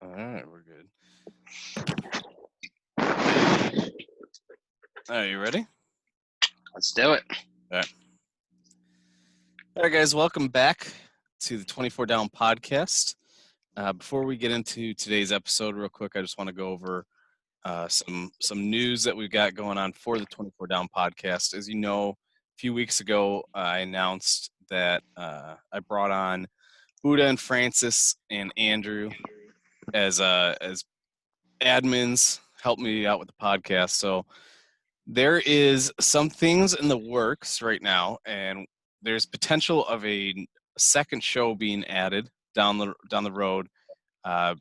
All right, we're good. All right, you ready? Let's do it. All right, guys, welcome back to the 24 Down podcast. Before we get into today's episode, real quick, I just want to go over some news that we've got going on for the 24 Down podcast. As you know, a few weeks ago, I announced that I brought on Uda and Francis and Andrew as admins, help me out with the podcast. So there is some things in the works right now, and there's potential of a second show being added down the road.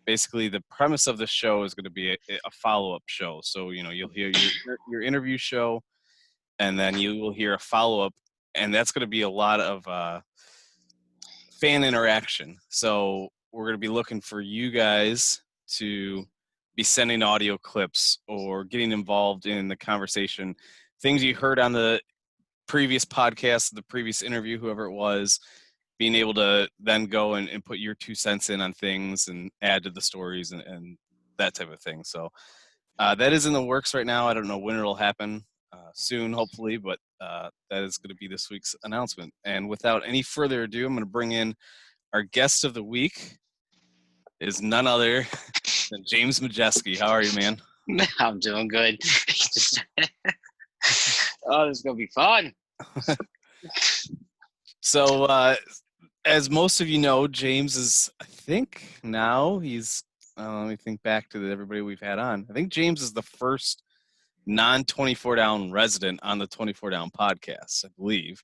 Basically, the premise of the show is going to be a follow-up show. So you'll hear your interview show, and then you will hear a follow-up, and that's going to be a lot of fan interaction. So we're going to be looking for you guys to be sending audio clips or getting involved in the conversation, things you heard on the previous podcast, the previous interview, whoever it was, being able to then go and put your 2 cents in on things and add to the stories and that type of thing. So that is in the works right now. I don't know when it'll happen, soon, hopefully, but that is going to be this week's announcement. And without any further ado, I'm going to bring in our guest of the week. Is none other than James Majeski. How are you, man? I'm doing good. Oh, this is going to be fun. So, as most of you know, James is, I think now he's, let me think back to everybody we've had on. I think James is the first non-24 Down resident on the 24 Down podcast, I believe.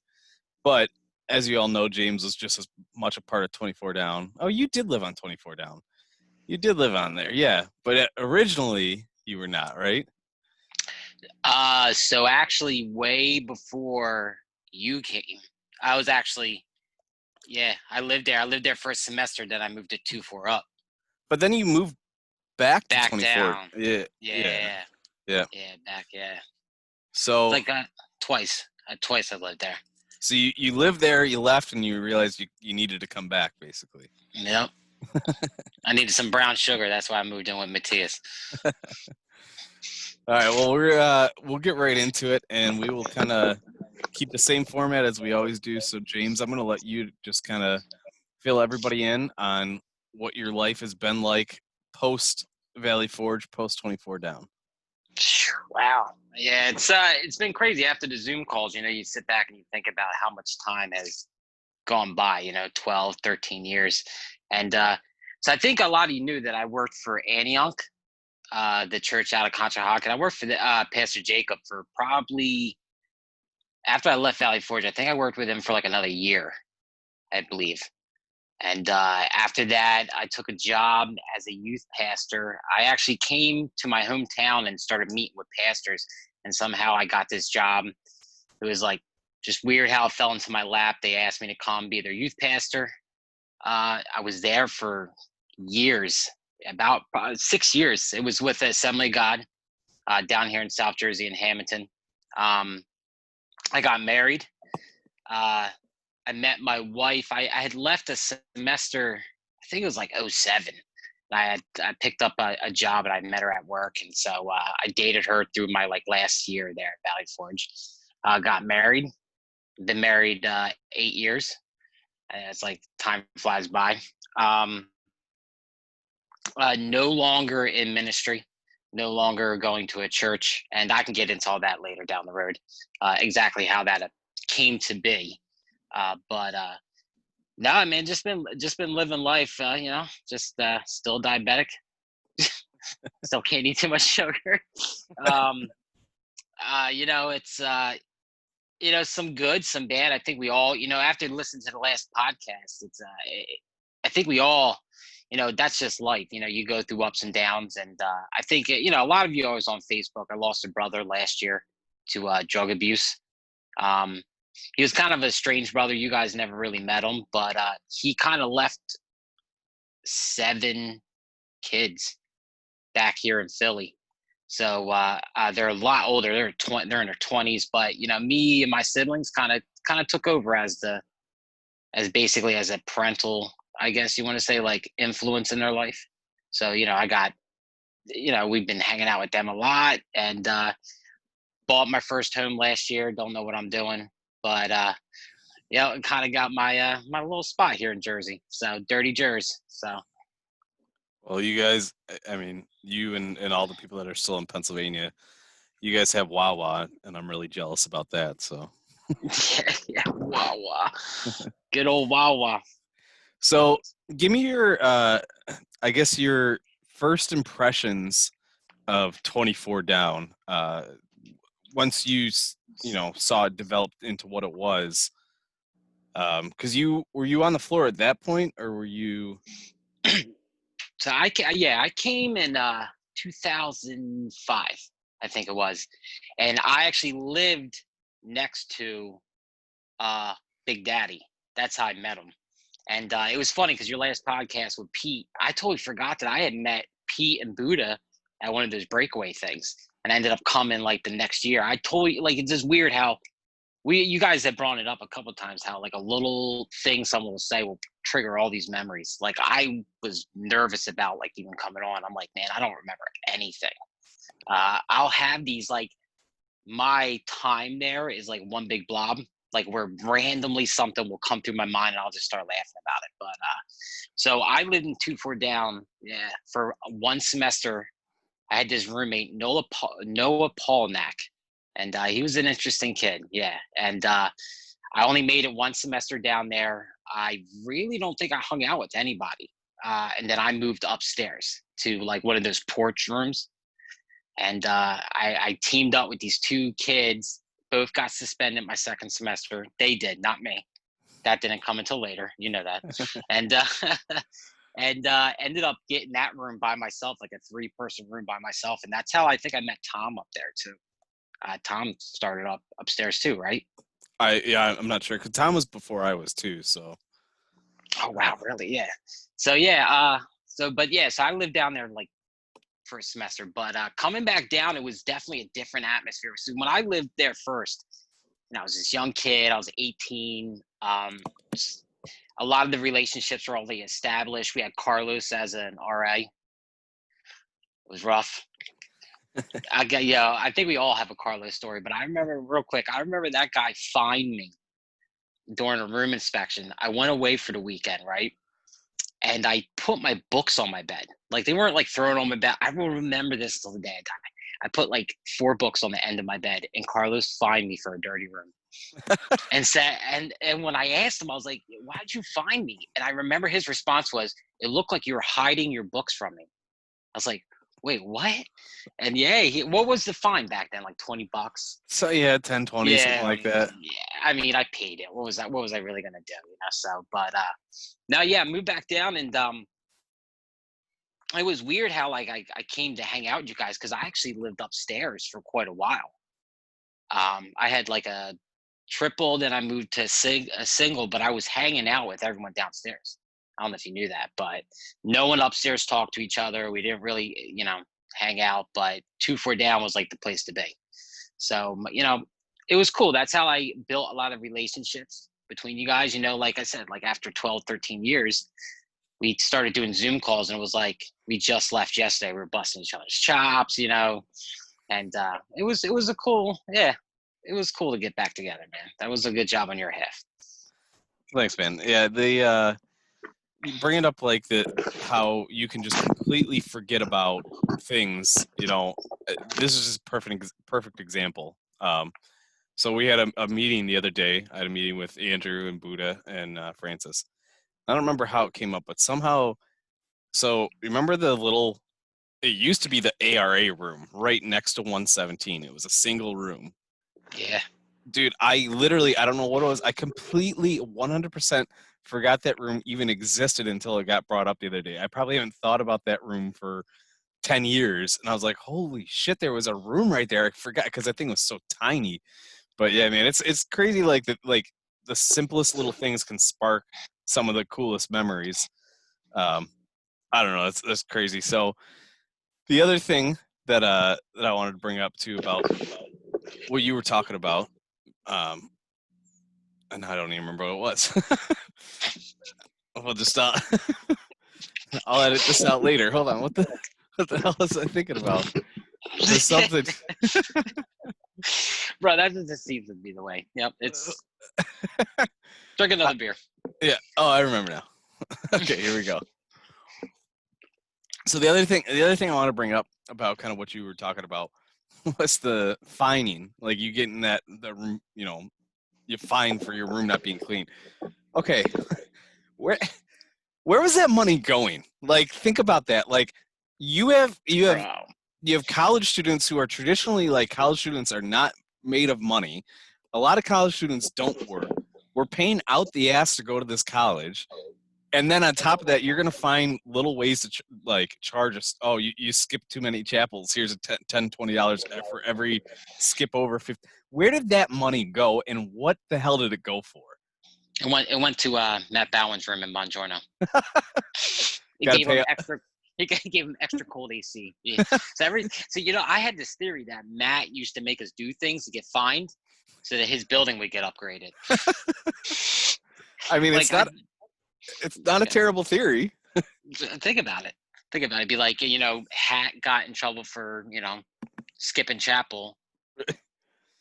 But as you all know, James was just as much a part of 24 Down. Oh, you did live on 24 Down. You did live on there, yeah. But originally, you were not, right? So actually, way before you came, I was actually, I lived there. I lived there for a semester. Then I moved to 2-4 up. But then you moved back to 24. Down. Yeah. So like twice. Twice I lived there. So you lived there, you left, and you realized you needed to come back, basically. Yep. I needed some brown sugar. That's why I moved in with Matthias. All right. Well, we'll get right into it, and we will kind of keep the same format as we always do. So, James, I'm going to let you just kind of fill everybody in on what your life has been like post Valley Forge, post 24 Down. Wow. Yeah, it's been crazy. After the Zoom calls, you sit back and you think about how much time has gone by, 12, 13 years. And so I think a lot of you knew that I worked for Antioch, the church out of Conshohocken. I worked for Pastor Jacob for probably, after I left Valley Forge, I think I worked with him for like another year, I believe. And after that, I took a job as a youth pastor. I actually came to my hometown and started meeting with pastors. And somehow I got this job. It was like just weird how it fell into my lap. They asked me to come be their youth pastor. I was there for years, about 6 years. It was with the Assembly of God down here in South Jersey in Hamilton. I got married. I met my wife. I had left a semester, I think it was like 2007. I picked up a job and I met her at work. And so I dated her through my last year there at Valley Forge. Got married, been married 8 years. And it's like time flies by. No longer in ministry, no longer going to a church. And I can get into all that later down the road, exactly how that came to be. But no, man, just been living life, just still diabetic. Still can't eat too much sugar. It's some good, some bad. I think we all, after listening to the last podcast, I think we all, that's just life. You go through ups and downs, and I think a lot of you are always on Facebook. I lost a brother last year to drug abuse. He was kind of a strange brother. You guys never really met him, but he kind of left 7 kids back here in Philly. So they're a lot older. They're in their 20s, but me and my siblings kind of took over as basically as a parental, I guess you want to say, influence in their life. So, I got, we've been hanging out with them a lot, and bought my first home last year. Don't know what I'm doing, but kind of got my little spot here in Jersey. So dirty Jersey. So Well, you guys, I mean, you and all the people that are still in Pennsylvania, you guys have Wawa, and I'm really jealous about that. So, yeah, Wawa, good old Wawa. so give me your, I guess your first impressions of 24 Down. Once saw it developed into what it was. Because were you on the floor at that point, or were you? So I came in 2005, I think it was, and I actually lived next to Big Daddy. That's how I met him. And it was funny because your last podcast with Pete, I totally forgot that I had met Pete and Buddha at one of those breakaway things, and I ended up coming like the next year. I totally like it's just weird how you guys have brought it up a couple of times how like a little thing someone will say will trigger all these memories. Like I was nervous about like even coming on. I'm like, man, I don't remember anything. I'll have these like my time there is like one big blob, like where randomly something will come through my mind and I'll just start laughing about it. But so I lived in 24 Down, for one semester. I had this roommate, Noah Paulnack, and he was an interesting kid. Yeah, and I only made it one semester down there. I really don't think I hung out with anybody. And then I moved upstairs to like one of those porch rooms. And I teamed up with these two kids. Both got suspended my second semester. They did, not me. That didn't come until later. You know that. And and ended up getting that room by myself, like a 3-person room by myself. And that's how I think I met Tom up there too. Tom started up upstairs too, right? I'm not sure because Tom was before I was too. So. Oh wow, really? Yeah. So so I lived down there like for a semester, but coming back down, it was definitely a different atmosphere. So when I lived there first, I was this young kid. I was 18. A lot of the relationships were already established. We had Carlos as an RA. It was rough. I think we all have a Carlos story, but I remember real quick. I remember that guy fined me during a room inspection. I went away for the weekend, right? And I put my books on my bed. Like they weren't like thrown on my bed. I will remember this till the day I die. I put like 4 books on the end of my bed, and Carlos fined me for a dirty room. And said, and when I asked him, I was like, "Why'd you find me?" And I remember his response was, "It looked like you were hiding your books from me." I was like, "Wait, what?" And what was the fine back then? Like $20. So yeah, 10, 20, something like that. Yeah. I mean, I paid it. What was that? What was I really gonna do? So, but no, yeah, moved back down, and it was weird how like I came to hang out with you guys because I actually lived upstairs for quite a while. I had like a triple, then I moved to a single, but I was hanging out with everyone downstairs. I don't know if you knew that, but no one upstairs talked to each other. We didn't really, hang out, but 24 Down was like the place to be. So, it was cool. That's how I built a lot of relationships between you guys. Like I said, like after 12, 13 years, we started doing Zoom calls, and it was like we just left yesterday. We were busting each other's chops, and it was a cool, yeah, it was cool to get back together, man. That was a good job on your half. Thanks, man. Yeah, you bring it up like how you can just completely forget about things. This is just perfect example. So we had a meeting the other day. I had a meeting with Andrew and Buddha and Francis. I don't remember how it came up, but somehow. So remember it used to be the ARA room right next to 117. It was a single room. Yeah. Dude, I don't know what it was. I completely 100% forgot that room even existed until it got brought up the other day. I probably haven't thought about that room for 10 years. And I was like, holy shit, there was a room right there. I forgot because that thing was so tiny. But yeah, man, it's crazy like the simplest little things can spark some of the coolest memories. I don't know, that's crazy. So the other thing that I wanted to bring up too about what you were talking about, and I don't even remember what it was. We'll just stop. I'll edit this out later. Hold on. What the hell was I thinking about? There's something. Bro, that just seems to be the way. Yep, it's drink another beer. Yeah. Oh, I remember now. Okay, here we go. So the other thing I want to bring up about kind of what you were talking about was the fining. Like you getting the room, you fine for your room not being clean. Okay, where was that money going? Like, think about that. Like, you have college students who are traditionally, like, college students are not made of money. A lot of college students don't work. We're paying out the ass to go to this college. And then on top of that, you're going to find little ways to charge us. Oh, you skipped too many chapels. Here's a $10, $20 for every skip over 50. Where did that money go, and what the hell did it go for? It went to Matt Bowen's room in Bongiorno. He gave him extra cold AC. Yeah. So I had this theory that Matt used to make us do things to get fined, so that his building would get upgraded. I mean, it's not a terrible theory. Think about it. It'd be like, Hat got in trouble for, skipping chapel.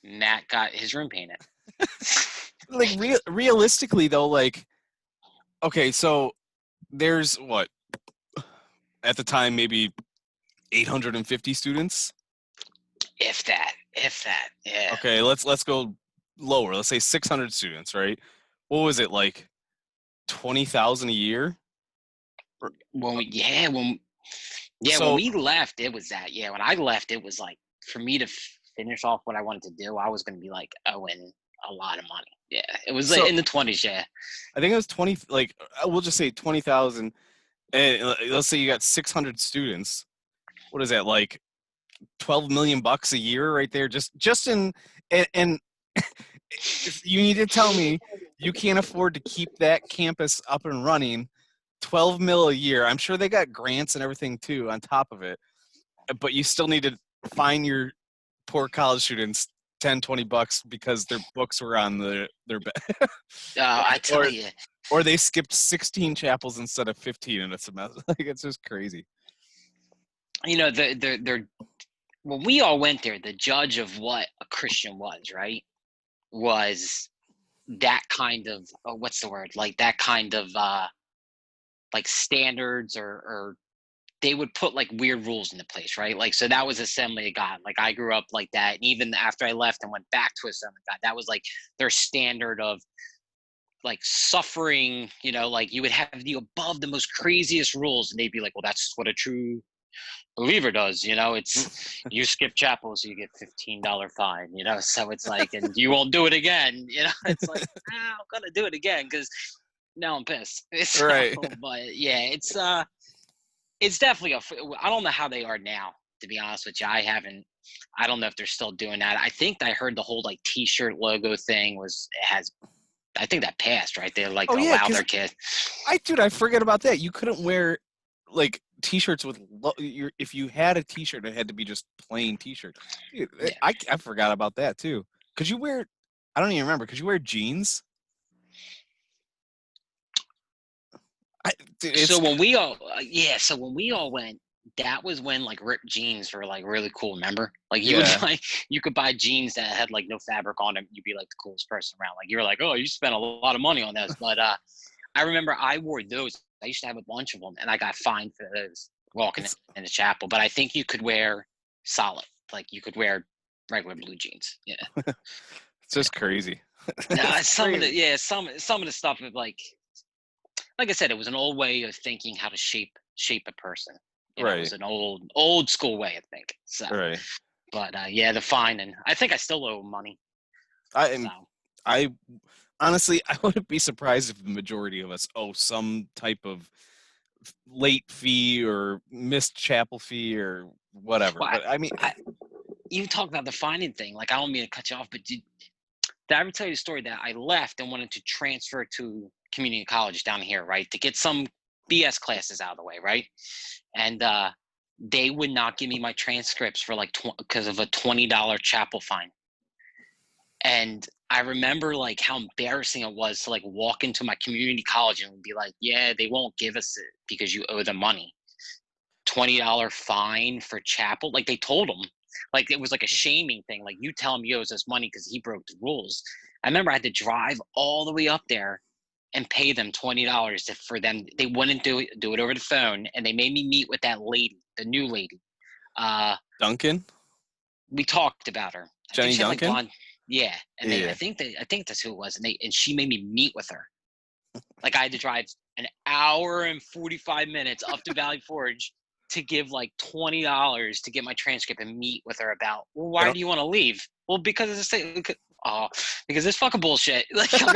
Matt got his room painted. Like, realistically, though, like, okay, so there's what? At the time, maybe 850 students? If that, yeah. Okay, let's go lower. Let's say 600 students, right? What was it, like 20,000 a year? When we left, it was that. Yeah, when I left, it was like, for me to finish off what I wanted to do, I was going to be like owing a lot of money. Yeah, it was in the 20s. Yeah, I think it was 20. Like, we'll just say 20,000. And let's say you got 600 students. What is that, like $12 million a year right there? Just in and you need to tell me you can't afford to keep that campus up and running. 12 mil a year. I'm sure they got grants and everything too on top of it, but you still need to fine your poor college students $10-$20 because their books were on their bed. I tell you. Or they skipped 16 chapels instead of 15 in a semester. Like, it's just crazy. They're when we all went there, the judge of what a Christian was, right, was that kind of what's the word? Like that kind of like standards, or they would put like weird rules into place, right? Like, so that was Assembly of God. Like, I grew up like that, and even after I left and went back to Assembly of God, that was like their standard of like suffering. Like, you would have the above the most craziest rules, and they'd be like, well, that's what a true believer does. It's you skip chapel, so you get $15 fine. So it's like, and you won't do it again. It's like, I'm gonna do it again because now I'm pissed. Right. But yeah, it's definitely I don't know how they are now, to be honest with you. I don't know if they're still doing that. I think I heard the whole like T-shirt logo thing I think that passed, right? They like allow their kids. I forget about that. You couldn't wear like T-shirts with if you had a T-shirt, it had to be just plain T-shirt. Dude, yeah. I forgot about that too. Could you wear? I don't even remember. Could you wear jeans? So when we all went, that was when like ripped jeans were like really cool. Remember, like you could buy jeans that had like no fabric on them. You'd be like the coolest person around. Like, you're like, oh, you spent a lot of money on this. But I remember I wore those. I used to have a bunch of them, and I got fined for those walking in the chapel. But I think you could wear solid, like you could wear regular blue jeans. Yeah, it's just crazy. No, some of the stuff of like I said, it was an old way of thinking how to shape a person. Right. It was an old school way of thinking. So, right. But the fine, and I think I still owe money. I honestly, I wouldn't be surprised if the majority of us owe some type of late fee or missed chapel fee or whatever. Well, but I mean, you talk about the fining thing. Like, I don't mean to cut you off, but did I ever tell you the story that I left and wanted to transfer to community college down here, right, to get some BS classes out of the way, right? And they would not give me my transcripts for like because of a $20 chapel fine. And I remember like how embarrassing it was to like walk into my community college and be like, yeah, they won't give us it because you owe them money. $20 fine for chapel. Like they told him, like it was like a shaming thing. Like you tell him he owes us money because he broke the rules. I remember I had to drive all the way up there and pay them $20 for them. They wouldn't do it over the phone, and they made me meet with that lady, the new lady. Uh, Duncan? we talked about her. I think Jenny she had like Duncan? blonde. Yeah, and Yeah. I think that's who it was, and she made me meet with her. Like I had to drive an hour and 45 minutes up to Valley Forge to give like $20 to get my transcript and meet with her about, well, I why don't. do you want to leave? Well, because of this thing. Oh, because this fucking bullshit. Like I'm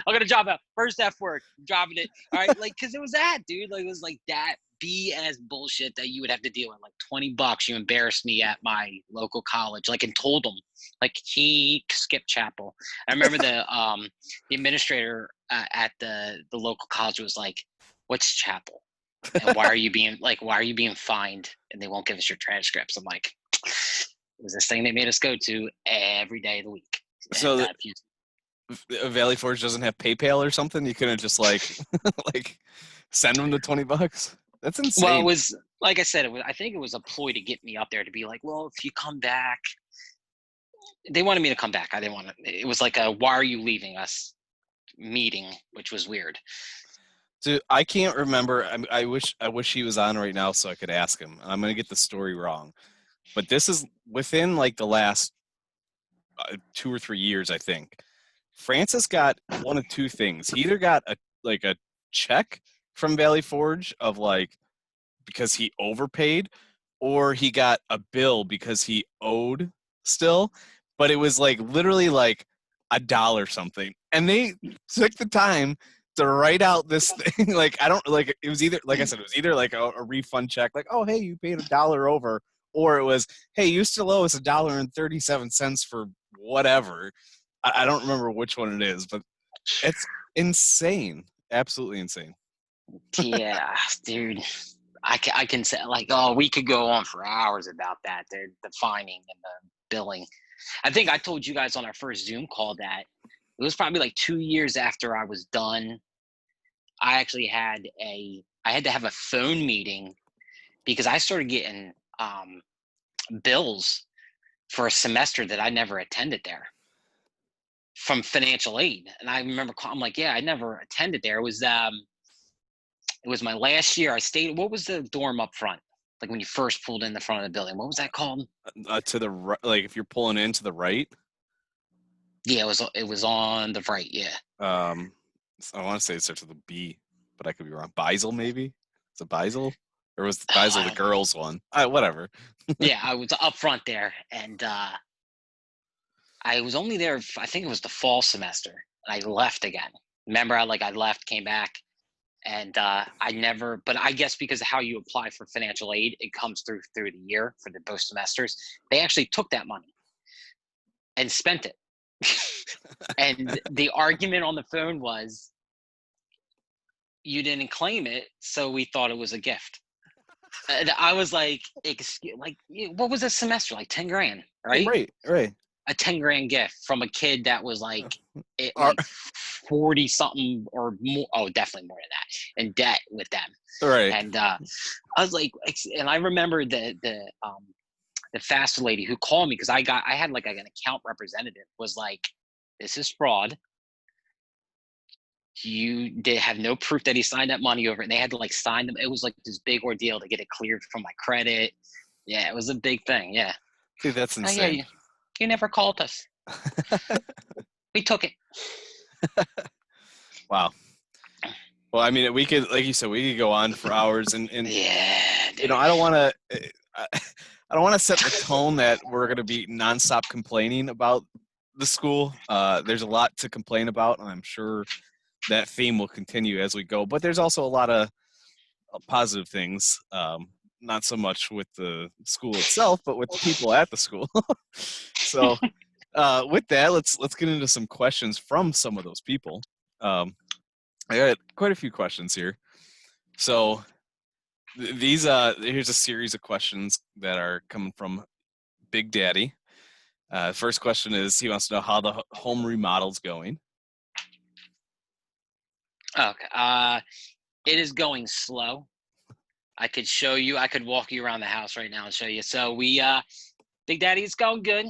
gonna drop out first F word, dropping it. All right, like because it was that, dude. Like it was like that BS bullshit that you would have to deal with. Like $20, you embarrassed me at my local college, like and told them, like he skipped chapel. I remember the administrator at the local college was like, "What's chapel? And why are you being fined? And they won't give us your transcripts." I'm like, it was this thing they made us go to every day of the week. And So Valley Forge doesn't have PayPal or something? You couldn't just like like send them the $20? That's well, it insane. was like I said, I think it was a ploy to get me up there to be like, well, if you come back, they wanted me to come back. I didn't want to. It was like a "why are you leaving us" meeting, which was weird. Dude, I can't remember. I wish he was on right now so I could ask him. I'm gonna get the story wrong, but this is within like the last 2 or 3 years, I think. Francis got one of two things. He either got a check from Valley Forge of like because he overpaid, or he got a bill because he owed still, but it was like literally like $1 something. And they took the time to write out this thing. Like I don't like it was either like I said, it was either like a refund check, like, oh hey, you paid $1 over, or it was, hey, you still owe us $1.37 for whatever. I don't remember which one it is, but it's insane. Absolutely insane. Yeah, dude. I can say like, oh, we could go on for hours about that. The fining and the billing. I think I told you guys on our first Zoom call that it was probably like 2 years after I was done. I had to have a phone meeting because I started getting bills for a semester that I never attended there from financial aid. And I remember I'm like, yeah, I never attended there. It was my last year. I stayed. What was the dorm up front? Like when you first pulled in the front of the building. What was that called? To the right, like if you're pulling in to the right. Yeah, it was on the right. Yeah. I want to say it starts with a B, but I could be wrong. Beisel, maybe? Is it Beisel? Or was Oh, Beisel I the don't know. girls' one? Whatever. Yeah, I was up front there, and I was only there. I think it was the fall semester, and I left again. Remember, I left, came back, and I never. But I guess because of how you apply for financial aid, it comes through the year for the both semesters. They actually took that money and spent it. And the argument on the phone was, you didn't claim it, so we thought it was a gift. And I was like, what was a semester? Like 10 grand, right? Right, right. A 10 grand gift from a kid that was like, Are, 40 something or more. Oh, definitely more than that in debt with them. right. And I was like, and I remember the fast lady who called me because I had like an account representative was like, this is fraud. They have no proof that he signed that money over, and they had to like sign them. It was like this big ordeal to get it cleared from my credit. Yeah, it was a big thing. Yeah. Dude, that's Oh yeah, insane. you never called us. We took it. Wow. Well, I mean, we could, like you said, we could go on for hours, and Yeah, dude. I don't want to. I don't want to set the tone that we're going to be nonstop complaining about the school. There's a lot to complain about, and I'm sure that theme will continue as we go. But there's also a lot of positive things. Not so much with the school itself, but with the people at the school. So, with that, let's get into some questions from some of those people. I got quite a few questions here. So, these here's a series of questions that are coming from Big Daddy. First question is, he wants to know how the home remodel's going. Okay. It is going slow. I could show you. I could walk you around the house right now and show you. So Big Daddy, it's going good.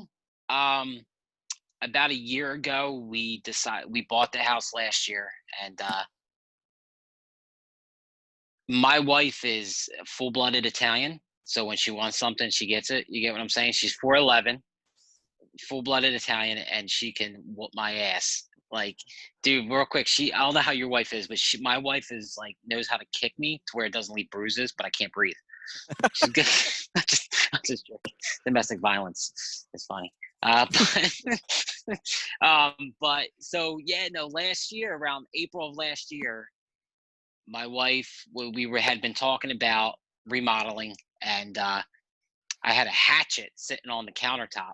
About a year ago, we bought the house last year, and my wife is full-blooded Italian. So when she wants something, she gets it. You get what I'm saying? She's 4'11", full-blooded Italian, and she can whoop my ass. Like, dude, real quick, I don't know how your wife is, but my wife is like, knows how to kick me to where it doesn't leave bruises, but I can't breathe. She's good. I'm just joking. Domestic violence is funny. But so yeah, no, last year, around April of last year, my wife, had been talking about remodeling, and I had a hatchet sitting on the countertop,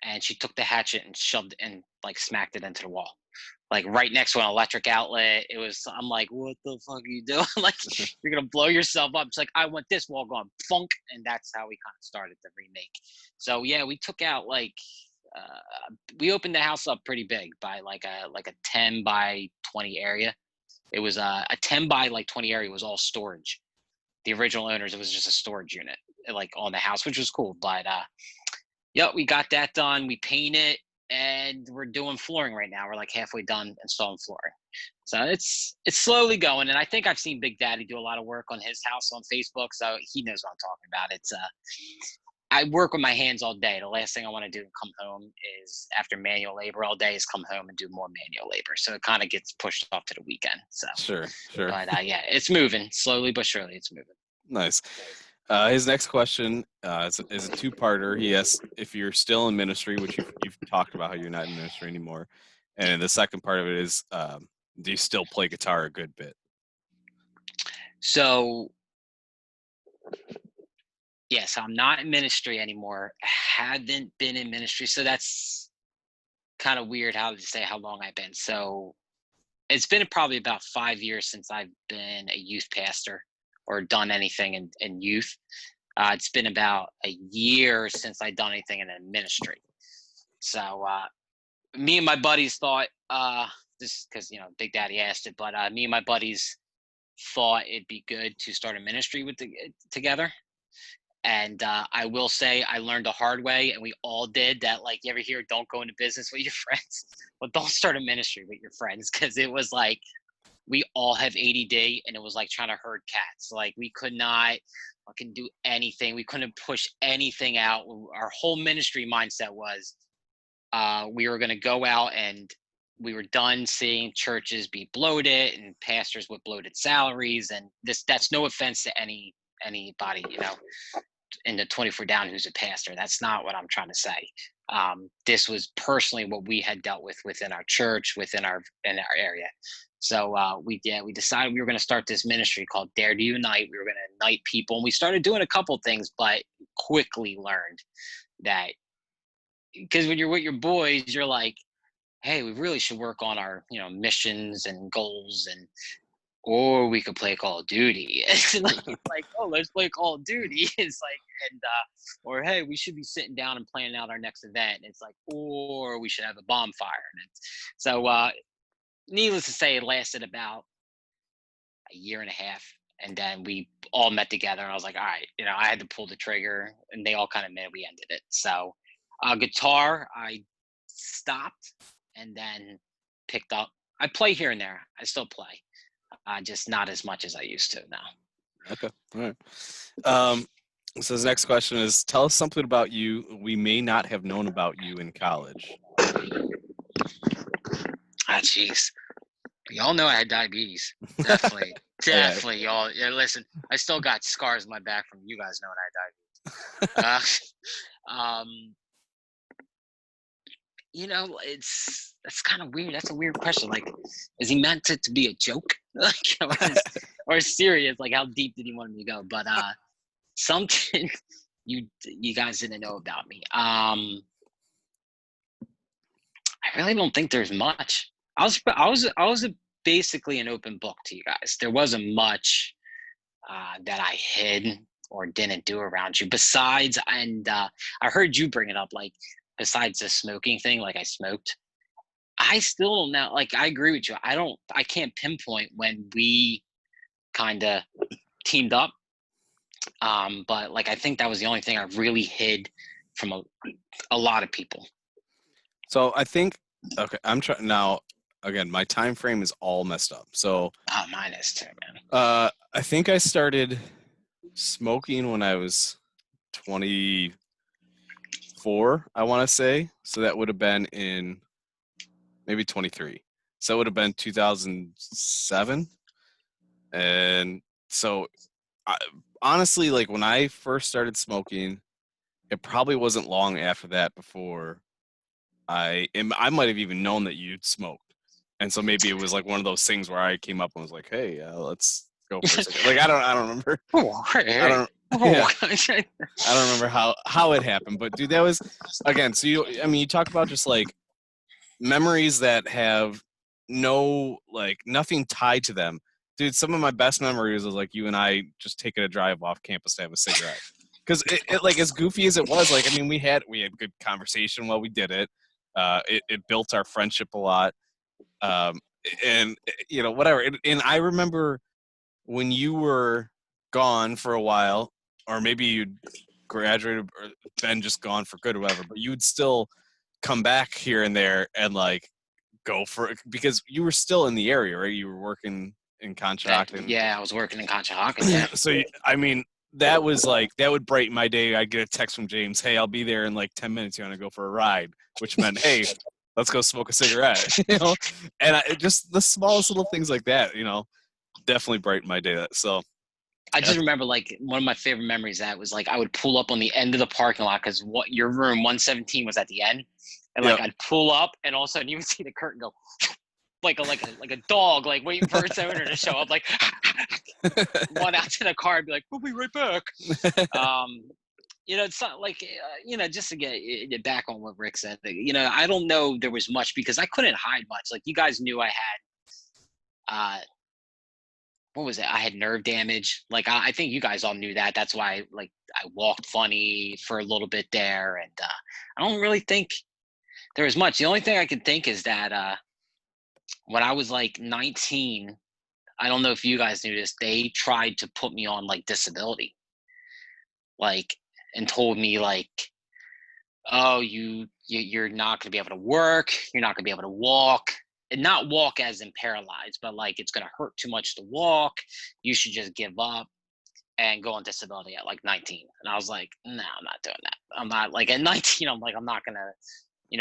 and she took the hatchet and shoved and like smacked it into the wall, like right next to an electric outlet. I'm like, what the fuck are you doing? Like, you're gonna blow yourself up. It's like, I want this wall gone, funk, and that's how we kind of started the remake. So yeah, we took out we opened the house up pretty big by like a 10 by 20 area. It was a 10 by like 20 area was all storage. The original owners, it was just a storage unit like on the house, which was cool. But yeah, we got that done. We painted, and we're doing flooring right now. We're like halfway done installing flooring. So it's slowly going. And I think I've seen Big Daddy do a lot of work on his house on Facebook, so he knows what I'm talking about. I work with my hands all day. The last thing I want to do and come home is, after manual labor all day, is come home and do more manual labor. So it kind of gets pushed off to the weekend. So Sure. But yeah, it's moving slowly but surely. It's moving. Nice. His next question is a two-parter. He asks if you're still in ministry, which you've talked about how you're not in ministry anymore. And the second part of it is, do you still play guitar a good bit? So yes, I'm not in ministry anymore. I haven't been in ministry. So that's kind of weird how to say how long I've been. So it's been probably about 5 years since I've been a youth pastor or done anything in youth. It's been about a year since I've done anything in a ministry. So me and my buddies thought, this because Big Daddy asked it, but me and my buddies thought it'd be good to start a ministry together. And I will say, I learned the hard way, and we all did that. Like, you ever hear, don't go into business with your friends? Well, don't start a ministry with your friends, because it was like, we all have ADD, and it was like trying to herd cats. Like, we could not fucking do anything. We couldn't push anything out. Our whole ministry mindset was, we were going to go out, and we were done seeing churches be bloated and pastors with bloated salaries. And that's no offense to anybody, in the 24 down who's a pastor. That's not what I'm trying to say. This was personally what we had dealt with within our church, in our area. So we decided we were going to start this ministry called Dare to Unite. We were going to unite people, and we started doing a couple things, but quickly learned that, because when you're with your boys, you're like, hey, we really should work on our missions and goals, or we could play Call of Duty. It's like, oh, let's play Call of Duty. It's like, and or hey, we should be sitting down and planning out our next event. It's like, or we should have a bonfire. So needless to say, it lasted about a year and a half, and then we all met together, and I was like, all right, I had to pull the trigger, and they all kind of met. We ended it. So guitar, I stopped and then picked up. I play here and there. I still play. Just not as much as I used to now. Okay. All right. So his next question is, tell us something about you we may not have known about you in college. Jeez. Y'all know I had diabetes. Definitely. Definitely, y'all. Yeah, listen, I still got scars on my back from you guys knowing I had diabetes. That's kind of weird. That's a weird question. Like, is he meant it to be a joke? or serious? Like, how deep did he want me to go? But something you guys didn't know about me. I really don't think there's much. I was basically an open book to you guys. There wasn't much that I hid or didn't do around you. Besides, and I heard you bring it up, like, besides the smoking thing, like I smoked, I still don't know. Like I agree with you. I can't pinpoint when we kind of teamed up. But like I think that was the only thing I really hid from a lot of people. So I think, okay, I'm trying now. Again, my time frame is all messed up. So Mine is too, man. I think I started smoking when I was 24, I want to say. So that would have been in maybe 23. So it would have been 2007. And so honestly, like when I first started smoking, it probably wasn't long after that before I might have even known that you'd smoked. And so maybe it was like one of those things where I came up and was like, "Hey, let's go for a second." Like I don't remember. I don't. Yeah, I don't remember how it happened, but dude, that was again. So you talk about just like memories that have nothing tied to them, dude. Some of my best memories was like you and I just taking a drive off campus to have a cigarette. Because it like as goofy as it was, like I mean, we had good conversation while we did it. It built our friendship a lot. And whatever. And I remember when you were gone for a while, or maybe you'd graduated or been just gone for good or whatever, but you'd still come back here and there and like go for it because you were still in the area, right? You were working in Conshohocken. Yeah, I was working in Conshohocken. Yeah. So I mean, that was like that would brighten my day. I'd get a text from James, "Hey, I'll be there in like 10 minutes. You want to go for a ride?" Which meant, "Hey, let's go smoke a cigarette." And just the smallest little things like that, definitely brighten my day. So I just remember like one of my favorite memories that was like I would pull up on the end of the parking lot because what your room 117 was at the end, and like I'd pull up and all of a sudden you would see the curtain go like a dog like waiting for its owner to show up, like run out to the car and be like, "We'll be right back." It's not like just to get back on what Rick said. I don't know there was much because I couldn't hide much. Like you guys knew I had what was it? I had nerve damage. Like I think you guys all knew that. That's why like I walked funny for a little bit there, and I don't really think there was much. The only thing I can think is that when I was like 19, I don't know if you guys knew this, they tried to put me on like disability, like, and told me like, "Oh, you're not going to be able to work. You're not going to be able to walk." And not walk as in paralyzed, but like it's going to hurt too much to walk. You should just give up and go on disability at like 19. And I was like, "No, I'm not doing that. I'm not like at 19. I'm like, I'm not going to,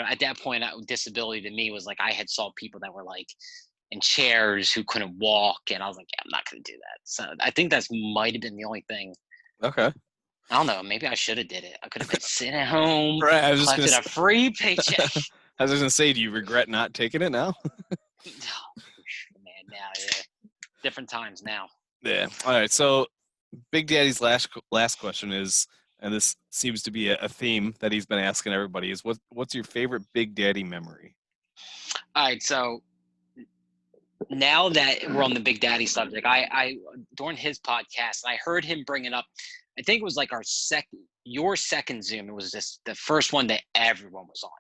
at that point, disability to me was like I had saw people that were like in chairs who couldn't walk. And I was like, yeah, I'm not going to do that. So I think that's might have been the only thing. Okay. I don't know. Maybe I should have did it. I could have been sitting at home, right, I was just collected a free paycheck. I was just going to say, do you regret not taking it now? Man, now, yeah. Different times now. Yeah. All right. So Big Daddy's last question is, and this seems to be a theme that he's been asking everybody, is what's your favorite Big Daddy memory? All right. So now that we're on the Big Daddy subject, I during his podcast, I heard him bring it up. I think it was like your second Zoom. It was just the first one that everyone was on.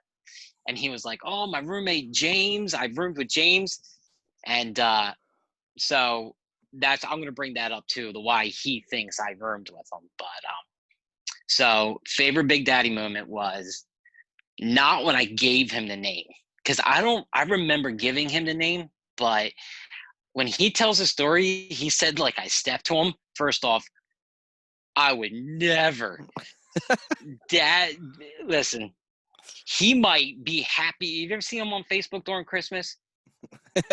And he was like, "Oh, my roommate James, I've roomed with James." And so I'm going to bring that up too, the why he thinks I roomed with him. But so favorite Big Daddy moment was not when I gave him the name, because I remember giving him the name, but when he tells the story, he said like I stepped to him. First off, I would never. Dad, listen, he might be happy. You've ever seen him on Facebook during Christmas?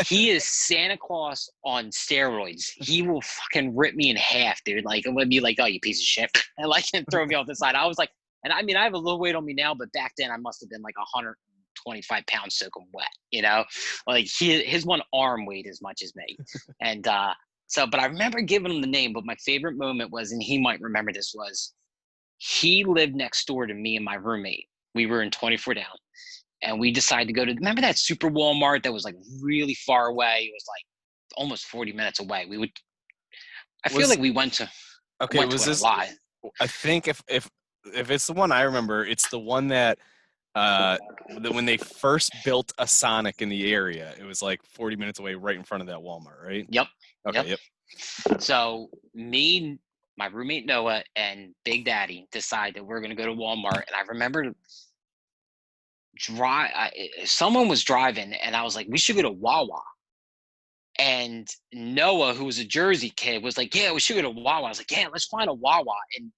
He is Santa Claus on steroids. He will fucking rip me in half, dude. Like it would be like, "Oh, you piece of shit," and like and throw me off the side. I was like, and I mean, I have a little weight on me now, but back then I must have been like 125 pounds soaking wet. Like his one arm weighed as much as me, and but I remember giving him the name. But my favorite moment was, and he might remember this, was he lived next door to me and my roommate. We were in 24 Down. And we decided to go to, remember that super Walmart that was like really far away? It was like almost 40 minutes away. I feel like we went to, was this, a lot. I think if it's the one I remember, it's the one that when they first built a Sonic in the area, it was like 40 minutes away, right in front of that Walmart, right? Yep. Okay. Yep. So me, my roommate Noah, and Big Daddy decide that we're gonna go to Walmart. And I remember someone was driving, and I was like, we should go to Wawa. And Noah, who was a Jersey kid, was like, yeah, we should go to Wawa. I was like, yeah, let's find a Wawa. And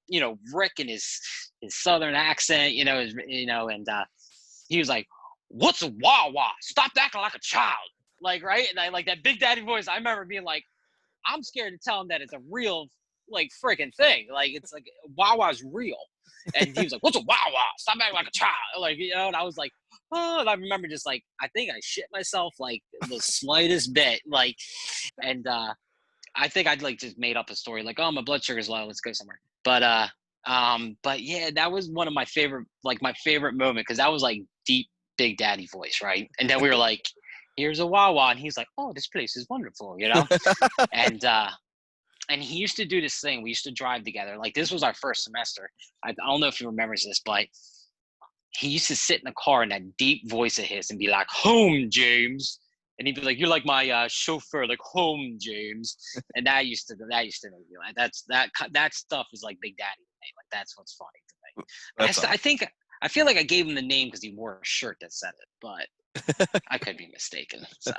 Rick and his southern accent, and he was like, what's a Wawa? Stop acting like a child. Like, right? And I like that Big Daddy voice. I remember being like, I'm scared to tell him that it's a real like freaking thing. Like, it's like Wawa's real. And he was like, what's a Wawa? Stop acting like a child. Like, and I was like, oh, and I remember just like, I think I shit myself like the slightest bit. Like, and I think I'd like just made up a story like, oh, my blood sugar's low. Let's go somewhere. But yeah, that was one of my favorite moment, because that was like deep Big Daddy voice, right? And then we were like, here's a Wawa, and he's like, oh, this place is wonderful, and he used to do this thing. We used to drive together. Like, this was our first semester. I don't know if he remembers this, but he used to sit in the car in that deep voice of his and be like, home, James. And he'd be like, you're like my chauffeur, like, home, James. And that used to make me like, that stuff is like Big Daddy to me. Like, that's what's funny to me. I feel like I gave him the name because he wore a shirt that said it, but I could be mistaken. So.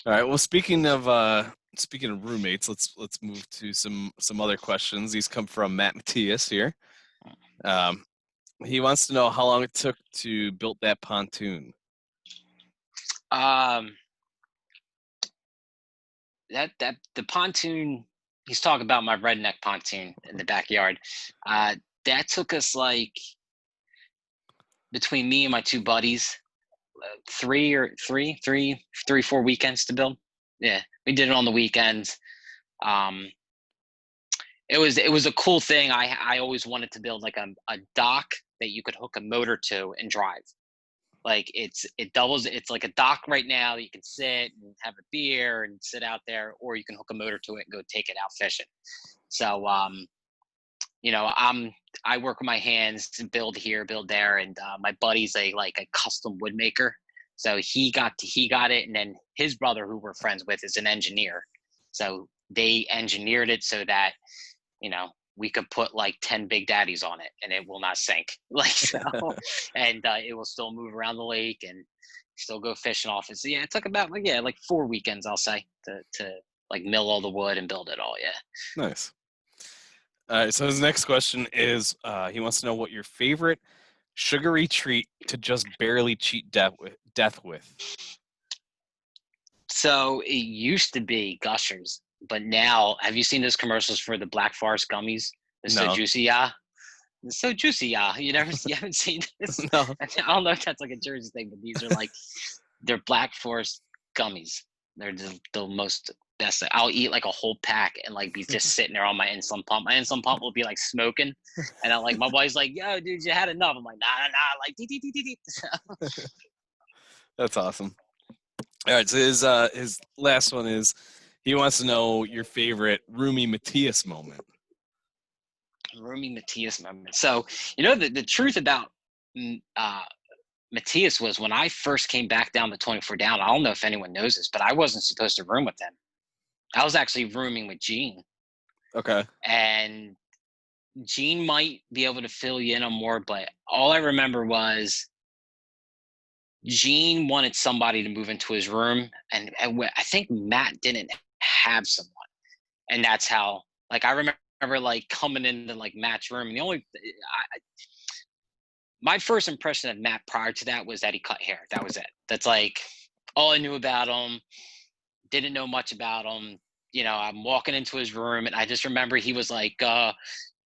All right. Well, speaking of roommates, let's move to some other questions. These come from Matt Matias here. He wants to know how long it took to build that pontoon. The pontoon, he's talking about my redneck pontoon in the backyard. That took us like, between me and my two buddies, 4 weekends to build. Yeah, we did it on the weekends. It was a cool thing. I always wanted to build like a dock that you could hook a motor to and drive. Like, it doubles. It's like a dock right now that you can sit and have a beer and sit out there, or you can hook a motor to it and go take it out fishing. So, I work with my hands to build here, build there, and my buddy's a custom wood maker. So he got it, and then his brother, who we're friends with, is an engineer. So they engineered it so that we could put like 10 Big Daddies on it and it will not sink. Like, so, and it will still move around the lake and still go fishing off it. So yeah, it took about like 4 weekends, I'll say, to like mill all the wood and build it all. Yeah. Nice. All right. So his next question is, he wants to know what your favorite sugary treat to just barely cheat death with. So it used to be Gushers, but now, have you seen those commercials for the Black Forest gummies? It's No. so juicy, yeah. It's so juicy, yeah. You haven't seen this? No. I don't know if that's like a Jersey thing, but these are like, they're Black Forest gummies. They're the most best. I'll eat like a whole pack and like be just sitting there on my insulin pump. My insulin pump will be like smoking, and I'm like, my boy's like, yo, dude, you had enough. I'm like, nah, like, dee. That's awesome. All right, so his last one is, he wants to know your favorite Rumi Matias moment. Rumi Matias moment. So, the truth about Matias was, when I first came back down to 24 Down, I don't know if anyone knows this, but I wasn't supposed to room with him. I was actually rooming with Gene. Okay. And Gene might be able to fill you in on more, but all I remember was Gene wanted somebody to move into his room, and I think Matt didn't have someone, and that's how, like, I remember like coming into like Matt's room, and my first impression of Matt prior to that was that he cut hair. That was it. That's like all I knew about him. Didn't know much about him. I'm walking into his room, and I just remember he was like,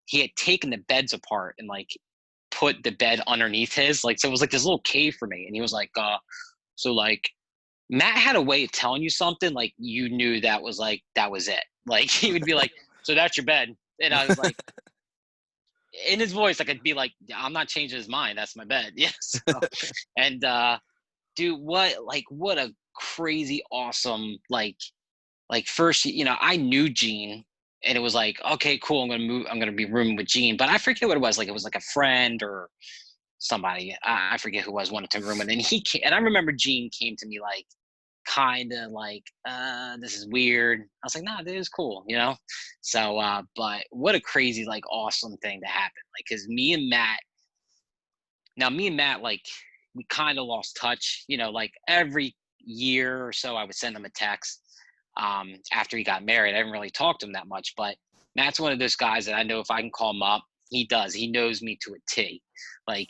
he had taken the beds apart and like put the bed underneath his, like, so it was like this little cave for me. And he was like, so like, Matt had a way of telling you something, like, you knew that was it. Like, he would be like, so that's your bed. And I was like, in his voice, I could be like, I'm not changing his mind. That's my bed. Yes. Yeah, so, and dude, what a crazy, awesome, like first, I knew Gene, and it was like, okay, cool, I'm gonna be rooming with Gene, but I forget what it was. Like, it was like a friend, or somebody, I forget who was, wanted to room, and then he came, and I remember Gene came to me like kind of like, this is weird. I was like, nah, this is cool, you know? So, but what a crazy, like, awesome thing to happen. Like, cause me and Matt, like, we kind of lost touch, you know, like every year or so I would send him a text. After he got married, I didn't really talk to him that much, but Matt's one of those guys that I know if I can call him up, he does. He knows me to a T. Like,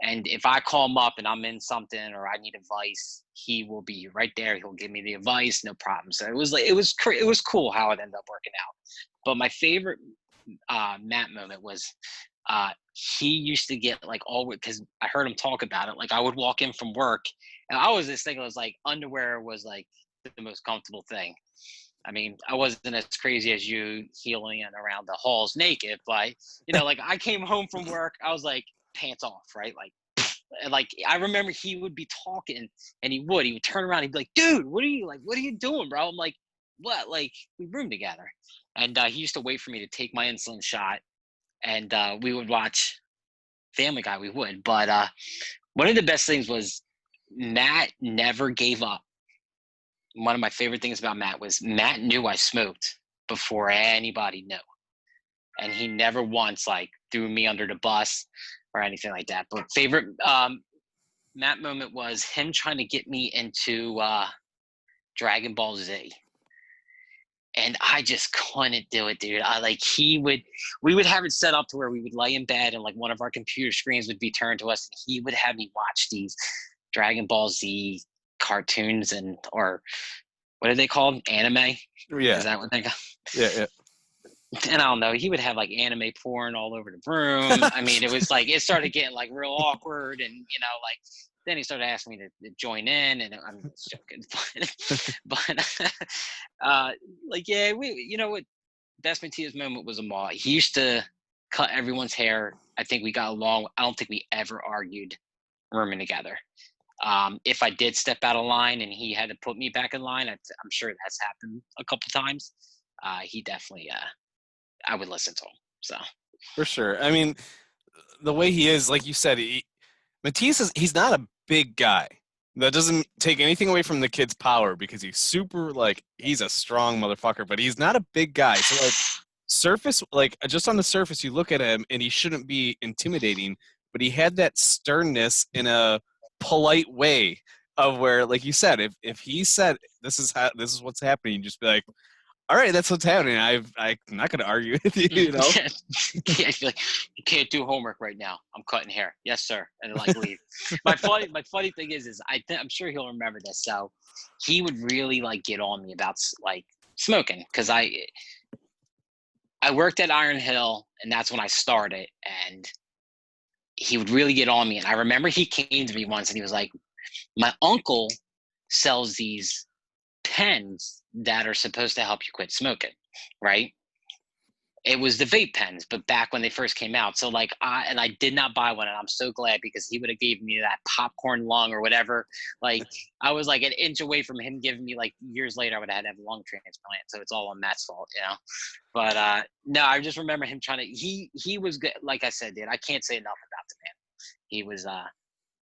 and if I call him up and I'm in something or I need advice, he will be right there. He'll give me the advice, no problem. So it was like it was cool how it ended up working out. But my favorite Matt moment was he used to get like all, because I heard him talk about it. Like I would walk in from work, and I was just thinking, it was like underwear was like the most comfortable thing. I mean, I wasn't as crazy as you heeling around the halls naked, but you know, like I came home from work, I was like pants off, right? Like I remember he would be talking, and he would turn around, he'd be like, "Dude, what are you doing, bro?" I'm like, "What?" Like we roomed together, and he used to wait for me to take my insulin shot, and we would watch Family Guy. We would, but one of the best things was Matt never gave up. One of my favorite things about Matt was Matt knew I smoked before anybody knew. And he never once like threw me under the bus or anything like that. But favorite Matt moment was him trying to get me into Dragon Ball Z. And I just couldn't do it, dude. We would have it set up to where we would lay in bed and like one of our computer screens would be turned to us, and he would have me watch these Dragon Ball Z cartoons or what are they called? Anime? Yeah. Is that what they call? Yeah. And I don't know, he would have like anime porn all over the room. I mean, it was like, it started getting like real awkward, and you know, like then he started asking me to join in, and I'm just joking, but like, yeah, you know what, Best Matias moment was a mall. He used to cut everyone's hair. I think we got along. I don't think we ever argued rooming together. If I did step out of line and he had to put me back in line, I'm sure that's happened a couple times. He definitely, I would listen to him. So For sure. I mean, the way he is, like you said, Matisse he's not a big guy. That doesn't take anything away from the kid's power, because he's super, like, he's a strong motherfucker, but he's not a big guy. So like surface, like just on the surface, you look at him and he shouldn't be intimidating, but he had that sternness in a polite way of where, like you said, if he said this is what's happening, you just be like, all right, that's what's happening. I'm not going to argue with you, you know? yeah, like, you can't do homework right now. I'm cutting hair. Yes, sir. And like leave. my funny thing is I'm sure he'll remember this. So he would really like get on me about like smoking, because I worked at Iron Hill, and that's when I started, and he would really get on me. And I remember he came to me once and he was like, my uncle sells these pens that are supposed to help you quit smoking, right? It was the vape pens, but back when they first came out. So like I did not buy one, and I'm so glad, because he would have gave me that popcorn lung or whatever. Like I was like an inch away from him giving me, like years later I would have had to have a lung transplant. So it's all on Matt's fault, you know. But no, I just remember him trying to he was good. Like I said, dude, I can't say enough about the man. He was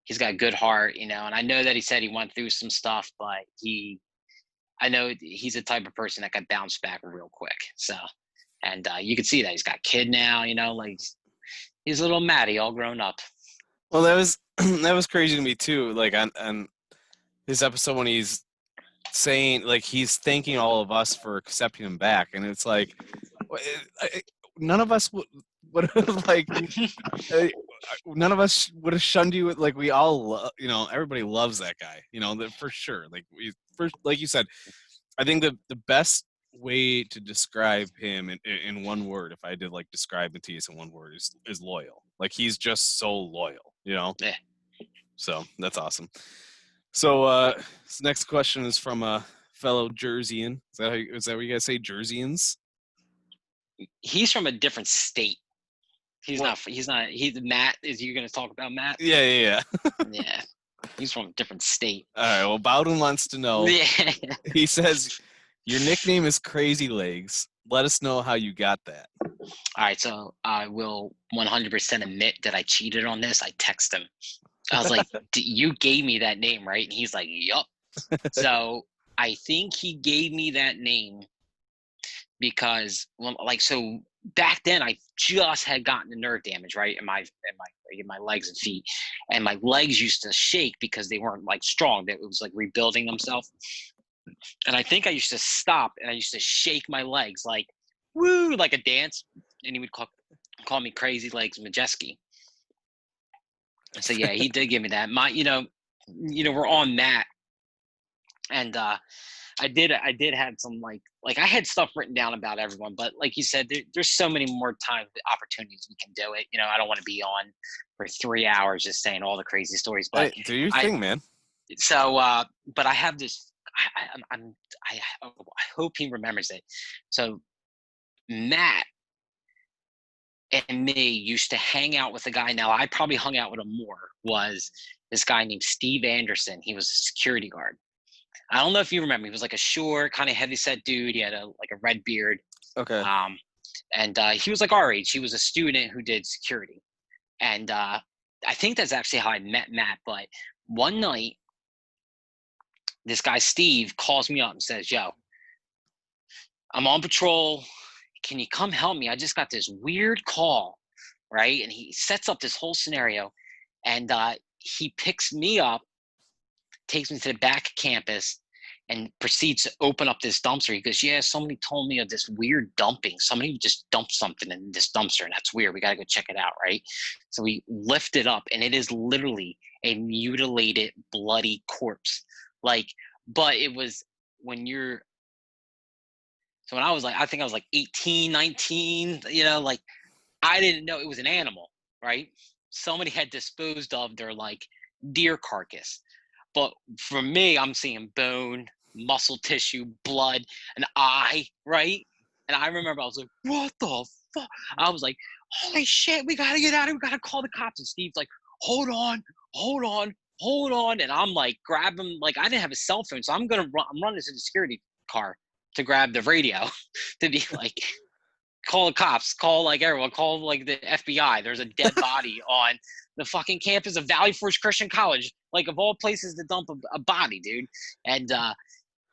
he's got a good heart, you know, and I know that he said he went through some stuff, but I know he's the type of person that could bounce back real quick. So, and you can see that he's got a kid now, you know, like he's a little Matty all grown up. Well, that was that was crazy to me too. Like on his episode when he's saying, like, he's thanking all of us for accepting him back, and it's like none of us would have like none of us would have shunned you. Like we all, you know, everybody loves that guy, you know, that for sure. Like like you said, I think the best way to describe him in one word, if I did like describe Matthias in one word, is loyal. Like he's just so loyal, you know. Yeah. So that's awesome. So this next question is from a fellow Jerseyan. Is that what you guys say, Jerseyans? He's from a different state. He's not. He's Matt. Is you going to talk about Matt? Yeah. Yeah. He's from a different state. All right. Well, Bowden wants to know. Yeah. He says, your nickname is Crazy Legs. Let us know how you got that. All right, so I will 100% admit that I cheated on this. I text him. I was like, "You gave me that name, right?" And he's like, "Yup." So I think he gave me that name because, well, like, so back then I just had gotten the nerve damage, right, in my legs and feet, and my legs used to shake because they weren't like strong. That it was like rebuilding themselves. And I think I used to stop and I used to shake my legs like, woo, like a dance. And he would call me Crazy Legs Majeski. So yeah, he did give me that. We're on that, and I did have some like I had stuff written down about everyone, but like you said, there's so many more time opportunities we can do it. I don't want to be on for 3 hours just saying all the crazy stories, but Hey, do your I thing, man. so but I have this. I hope he remembers it. So Matt and me used to hang out with a guy. Now I probably hung out with him more. Was this guy named Steve Anderson? He was a security guard. I don't know if you remember. He was like a short, kind of heavy set dude. He had a red beard. Okay. Um, and he was like our age. He was a student who did security. And I think that's actually how I met Matt. But one night, this guy Steve calls me up and says, "Yo, I'm on patrol. Can you come help me? I just got this weird call," right? And he sets up this whole scenario, and he picks me up, takes me to the back campus, and proceeds to open up this dumpster. He goes, "Yeah, somebody told me of this weird dumping. Somebody just dumped something in this dumpster, and that's weird. We gotta go check it out, right?" So we lift it up, and it is literally a mutilated, bloody corpse. Like, but it was when you're so when I think I was like 18, 19, like I didn't know it was an animal, right? Somebody had disposed of their like deer carcass. But for me, I'm seeing bone, muscle tissue, blood, an eye, right? And I remember I was like, "What the fuck?" I was like, "Holy shit, we gotta get out of here. We gotta call the cops." And Steve's like, "Hold on, hold on, hold on." And I'm like, grab him. Like, I didn't have a cell phone. So I'm running to the security car to grab the radio to be like, call the cops, call like everyone, call like the FBI. There's a dead body on the fucking campus of Valley Forge Christian College, like of all places to dump a body, dude. And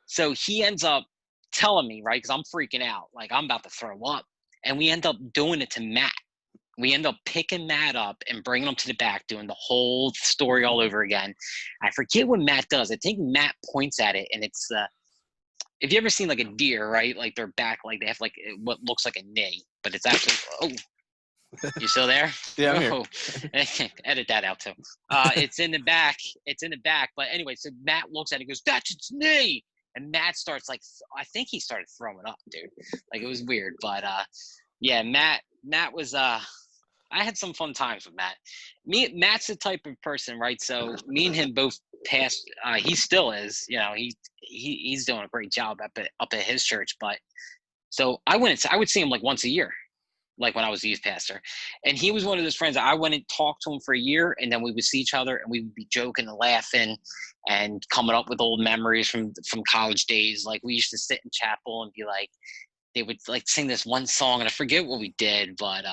so he ends up telling me, right, because I'm freaking out, like I'm about to throw up. And we end up doing it to Matt. We end up picking Matt up and bringing him to the back, doing the whole story all over again. I forget what Matt does. I think Matt points at it, and it's if you ever seen like a deer, right? Like their back, like they have like what looks like a knee, but it's actually, you still there? Yeah, I'm here. Oh, edit that out too. It's in the back. It's in the back. But anyway, so Matt looks at it and goes, "That's its knee." And Matt starts like, I think he started throwing up, dude. Like it was weird. But yeah, Matt was I had some fun times with Matt. Matt's the type of person, right? So me and him both passed. He still is. He's doing a great job up at his church. But so I would see him like once a year, like when I was the youth pastor. And he was one of those friends that I went and talked to him for a year, and then we would see each other and we would be joking and laughing and coming up with old memories from college days. Like we used to sit in chapel and be like, they would like sing this one song, and I forget what we did, but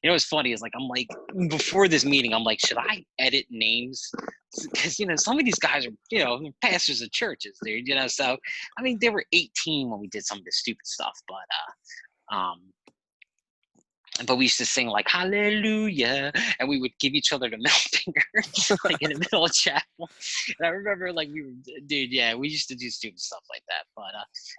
what's funny is like I'm like, before this meeting, I'm like, should I edit names? Because some of these guys are pastors of churches, dude. So I mean they were 18 when we did some of this stupid stuff, but we used to sing like "Hallelujah," and we would give each other the middle finger, like in the middle of chapel. And I remember, like, we used to do stupid stuff like that. But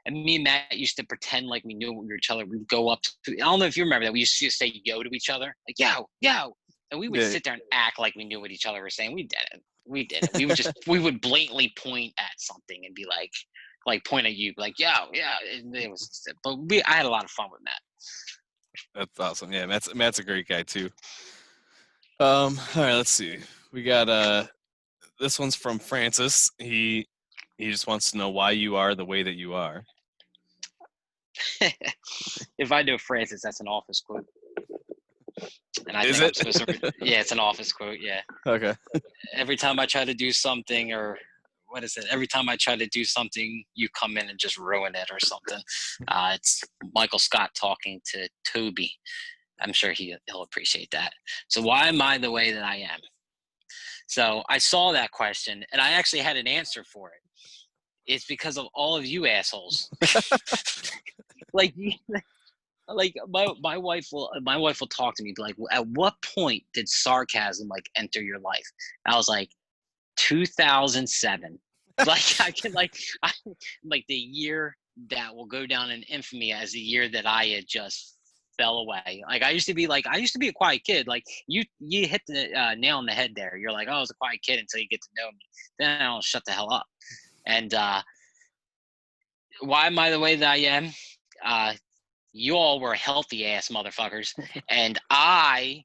and me and Matt used to pretend like we knew each other. We'd go up to, I don't know if you remember that. We used to say "yo" to each other, like "yo, yo," and we would sit there and act like we knew what each other were saying. We didn't. We didn't. We would blatantly point at something and be like point at you, like "yo, yeah." It was, but I had a lot of fun with Matt. That's awesome. Yeah, Matt's a great guy too. All right, let's see. We got this one's from Francis. He just wants to know why you are the way that you are. If I know Francis, that's an Office quote. And I Is think it? I'm supposed to. Yeah, it's an Office quote. Yeah. Okay. Every time I try to do something or what is it? Every time I try to do something, you come in and just ruin it or something. It's Michael Scott talking to Toby. I'm sure he'll appreciate that. So why am I the way that I am? So I saw that question, and I actually had an answer for it. It's because of all of you assholes. like my wife will talk to me, be like, at what point did sarcasm like enter your life? And I was like, 2007. Like I can like the year that will go down in infamy as the year that I had just fell away. Like I used to be a quiet kid. Like you hit the nail on the head there. You're like, oh, I was a quiet kid until you get to know me. Then I'll shut the hell up. And why am I the way that I am? You all were healthy ass motherfuckers, and I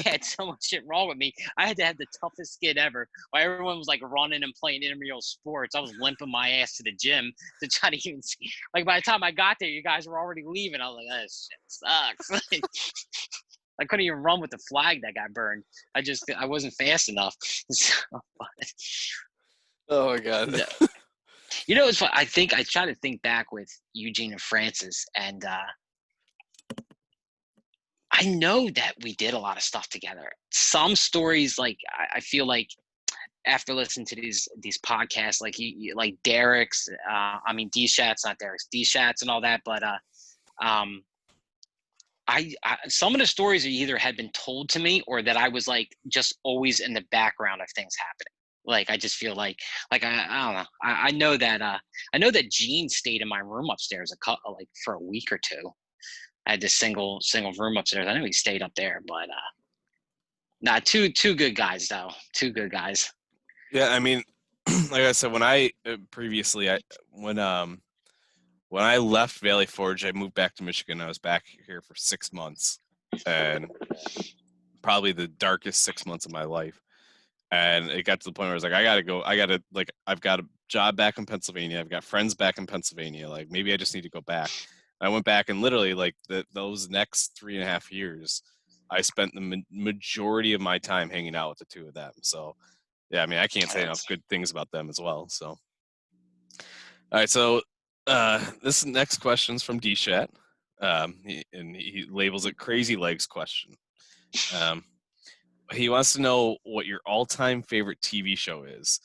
had so much shit wrong with me. I had to have the toughest skin ever. While everyone was like running and playing intramural sports, I was limping my ass to the gym to try to even see. Like by the time I got there, you guys were already leaving. I was like, oh, shit sucks. I couldn't even run with the flag that got burned. I wasn't fast enough. So, Oh my God. you know, it's fun. I try to think back with Eugene and Francis, and I know that we did a lot of stuff together. Some stories, like I feel like after listening to these podcasts, like like Derek's, D-Shat's, not Derek's, D-Shat's and all that, but I some of the stories either had been told to me or that I was like just always in the background of things happening. Like I just feel like I don't know. I know that Gene stayed in my room upstairs for a week or two. I had this single room upstairs. I know he stayed up there, but two good guys though. Two good guys. Yeah, I mean, like I said, when I when I left Valley Forge, I moved back to Michigan. I was back here for 6 months, and probably the darkest 6 months of my life. And it got to the point where I was like, I gotta go. I've got a job back in Pennsylvania. I've got friends back in Pennsylvania. Like maybe I just need to go back. I went back, and literally like those next 3.5 years, I spent the majority of my time hanging out with the two of them. So yeah, I mean, I can't say enough good things about them as well. So all right, so this next question's from D-Shat, and he labels it "Crazy Legs question." He wants to know what your all-time favorite TV show is,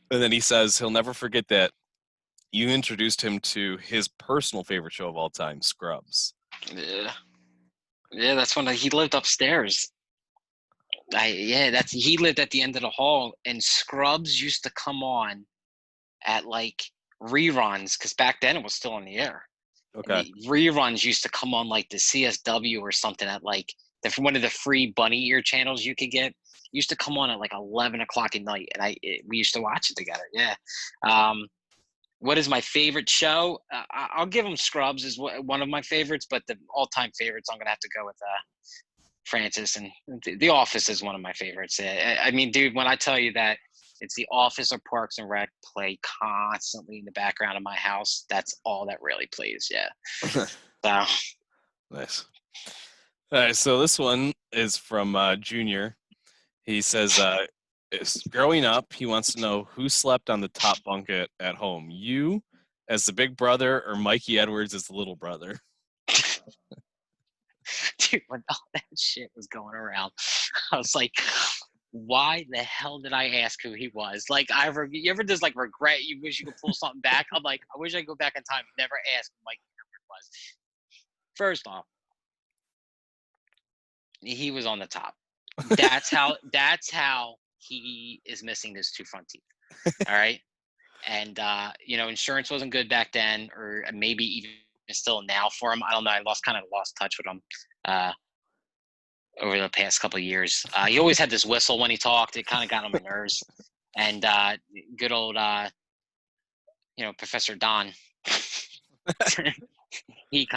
and then he says he'll never forget that you introduced him to his personal favorite show of all time, Scrubs. Yeah, that's when he lived upstairs. He lived at the end of the hall, and Scrubs used to come on at like reruns because back then it was still on the air. Okay. Reruns used to come on like the CSW or something at like one of the free bunny ear channels you could get. Used to come on at like 11 o'clock at night, and we used to watch it together. Yeah. What is my favorite show? I'll give him Scrubs is one of my favorites, but the all-time favorites, I'm gonna have to go with Francis, and The Office is one of my favorites. I mean, dude, when I tell you that it's The Office or Parks and Rec play constantly in the background of my house, that's all that really plays. Yeah. So nice. All right, so this one is from Junior. He says, growing up, he wants to know who slept on the top bunk at home, you as the big brother or Mikey Edwards as the little brother? Dude, when all that shit was going around, I was like, why the hell did I ask who he was? Like, you ever just like regret you wish you could pull something back? I'm like, I wish I could go back in time and never ask who Mikey Edwards was. First off, he was on the top. That's how he is missing his 2 front teeth. All right. And insurance wasn't good back then, or maybe even still now for him. I don't know. I lost touch with him over the past couple of years. He always had this whistle when he talked. It kind of got on my nerves. And good old Professor Don. he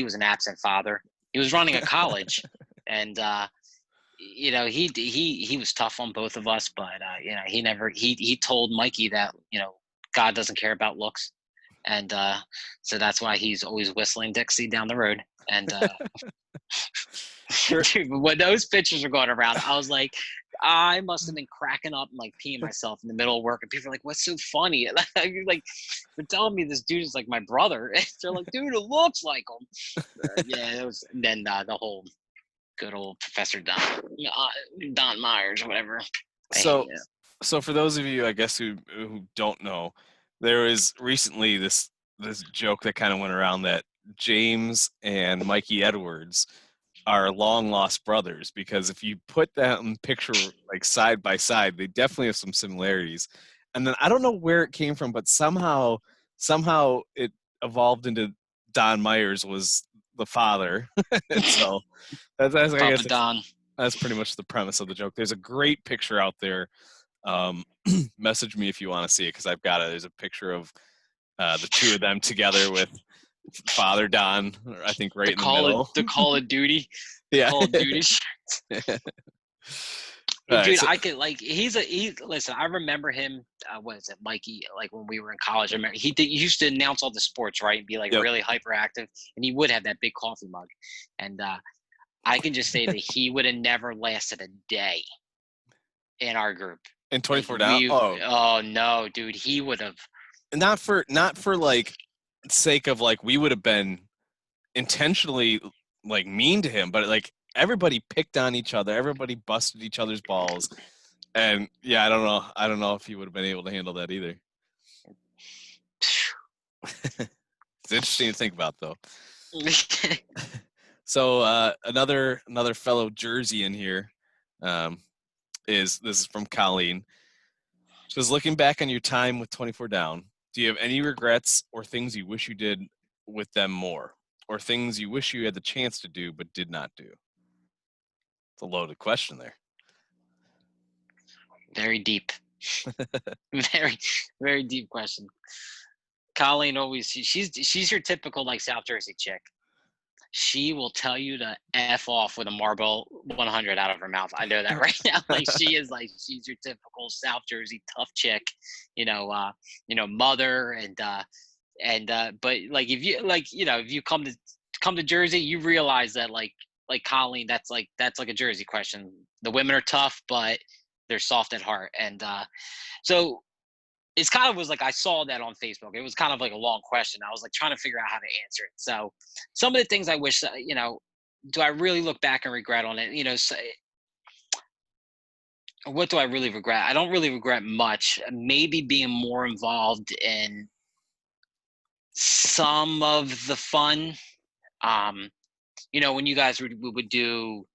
was an absent father. He was running a college, and he was tough on both of us, but he told Mikey that God doesn't care about looks, and so that's why he's always whistling Dixie down the road. And dude, when those pictures were going around, I was like, I must have been cracking up and like peeing myself in the middle of work, and people are like, "What's so funny?" Like they're telling me this dude is like my brother. And they're like, "Dude, it looks like him." Yeah, it was. And then the whole good old Professor Don Myers or whatever. I hate So, it. so for those of you, I guess, who don't know, there was recently this joke that kind of went around that James and Mikey Edwards are long lost brothers, because if you put them picture like side by side, they definitely have some similarities. And then I don't know where it came from, but somehow it evolved into Don Myers was the father. And so I Papa guess Don. that's pretty much the premise of the joke. There's a great picture out there. Message me if you want to see it, because I've got it. There's a picture of the two of them together with Father Don, I think, right in the middle. The Call of Duty. Yeah. Call of Duty. All right. Dude, So I could like listen, I remember him, what is it, Mikey, like when we were in college. I remember he used to announce all the sports, right? And be like yep. really hyperactive, and he would have that big coffee mug. And I can just say that he would have never lasted a day in our group. And Like 24 down. Oh, no, dude, he would have. not for like sake of like we would have been intentionally like mean to him, but like everybody picked on each other, everybody busted each other's balls, and yeah, I don't know if he would have been able to handle that either. It's interesting to think about, though. So another fellow Jersey in here this is from Colleen. She says, looking back on your time with 24 Down, do you have any regrets or things you wish you did with them more, or things you wish you had the chance to do but did not do? It's a loaded question there. Very deep. Very, very deep question. Colleen always she's your typical like South Jersey chick. She will tell you to F off with a Marlboro 100 out of her mouth. I know that right now. Like she's your typical South Jersey tough chick, mother but like if you if you come to Jersey, you realize that like Colleen, that's like a Jersey question. The women are tough, but they're soft at heart. And so it's kind of was like I saw that on Facebook. It was kind of like a long question. I was like trying to figure out how to answer it. So some of the things I wish that, do I really look back and regret on it? What do I really regret? I don't really regret much. Maybe being more involved in some of the fun. When you guys would do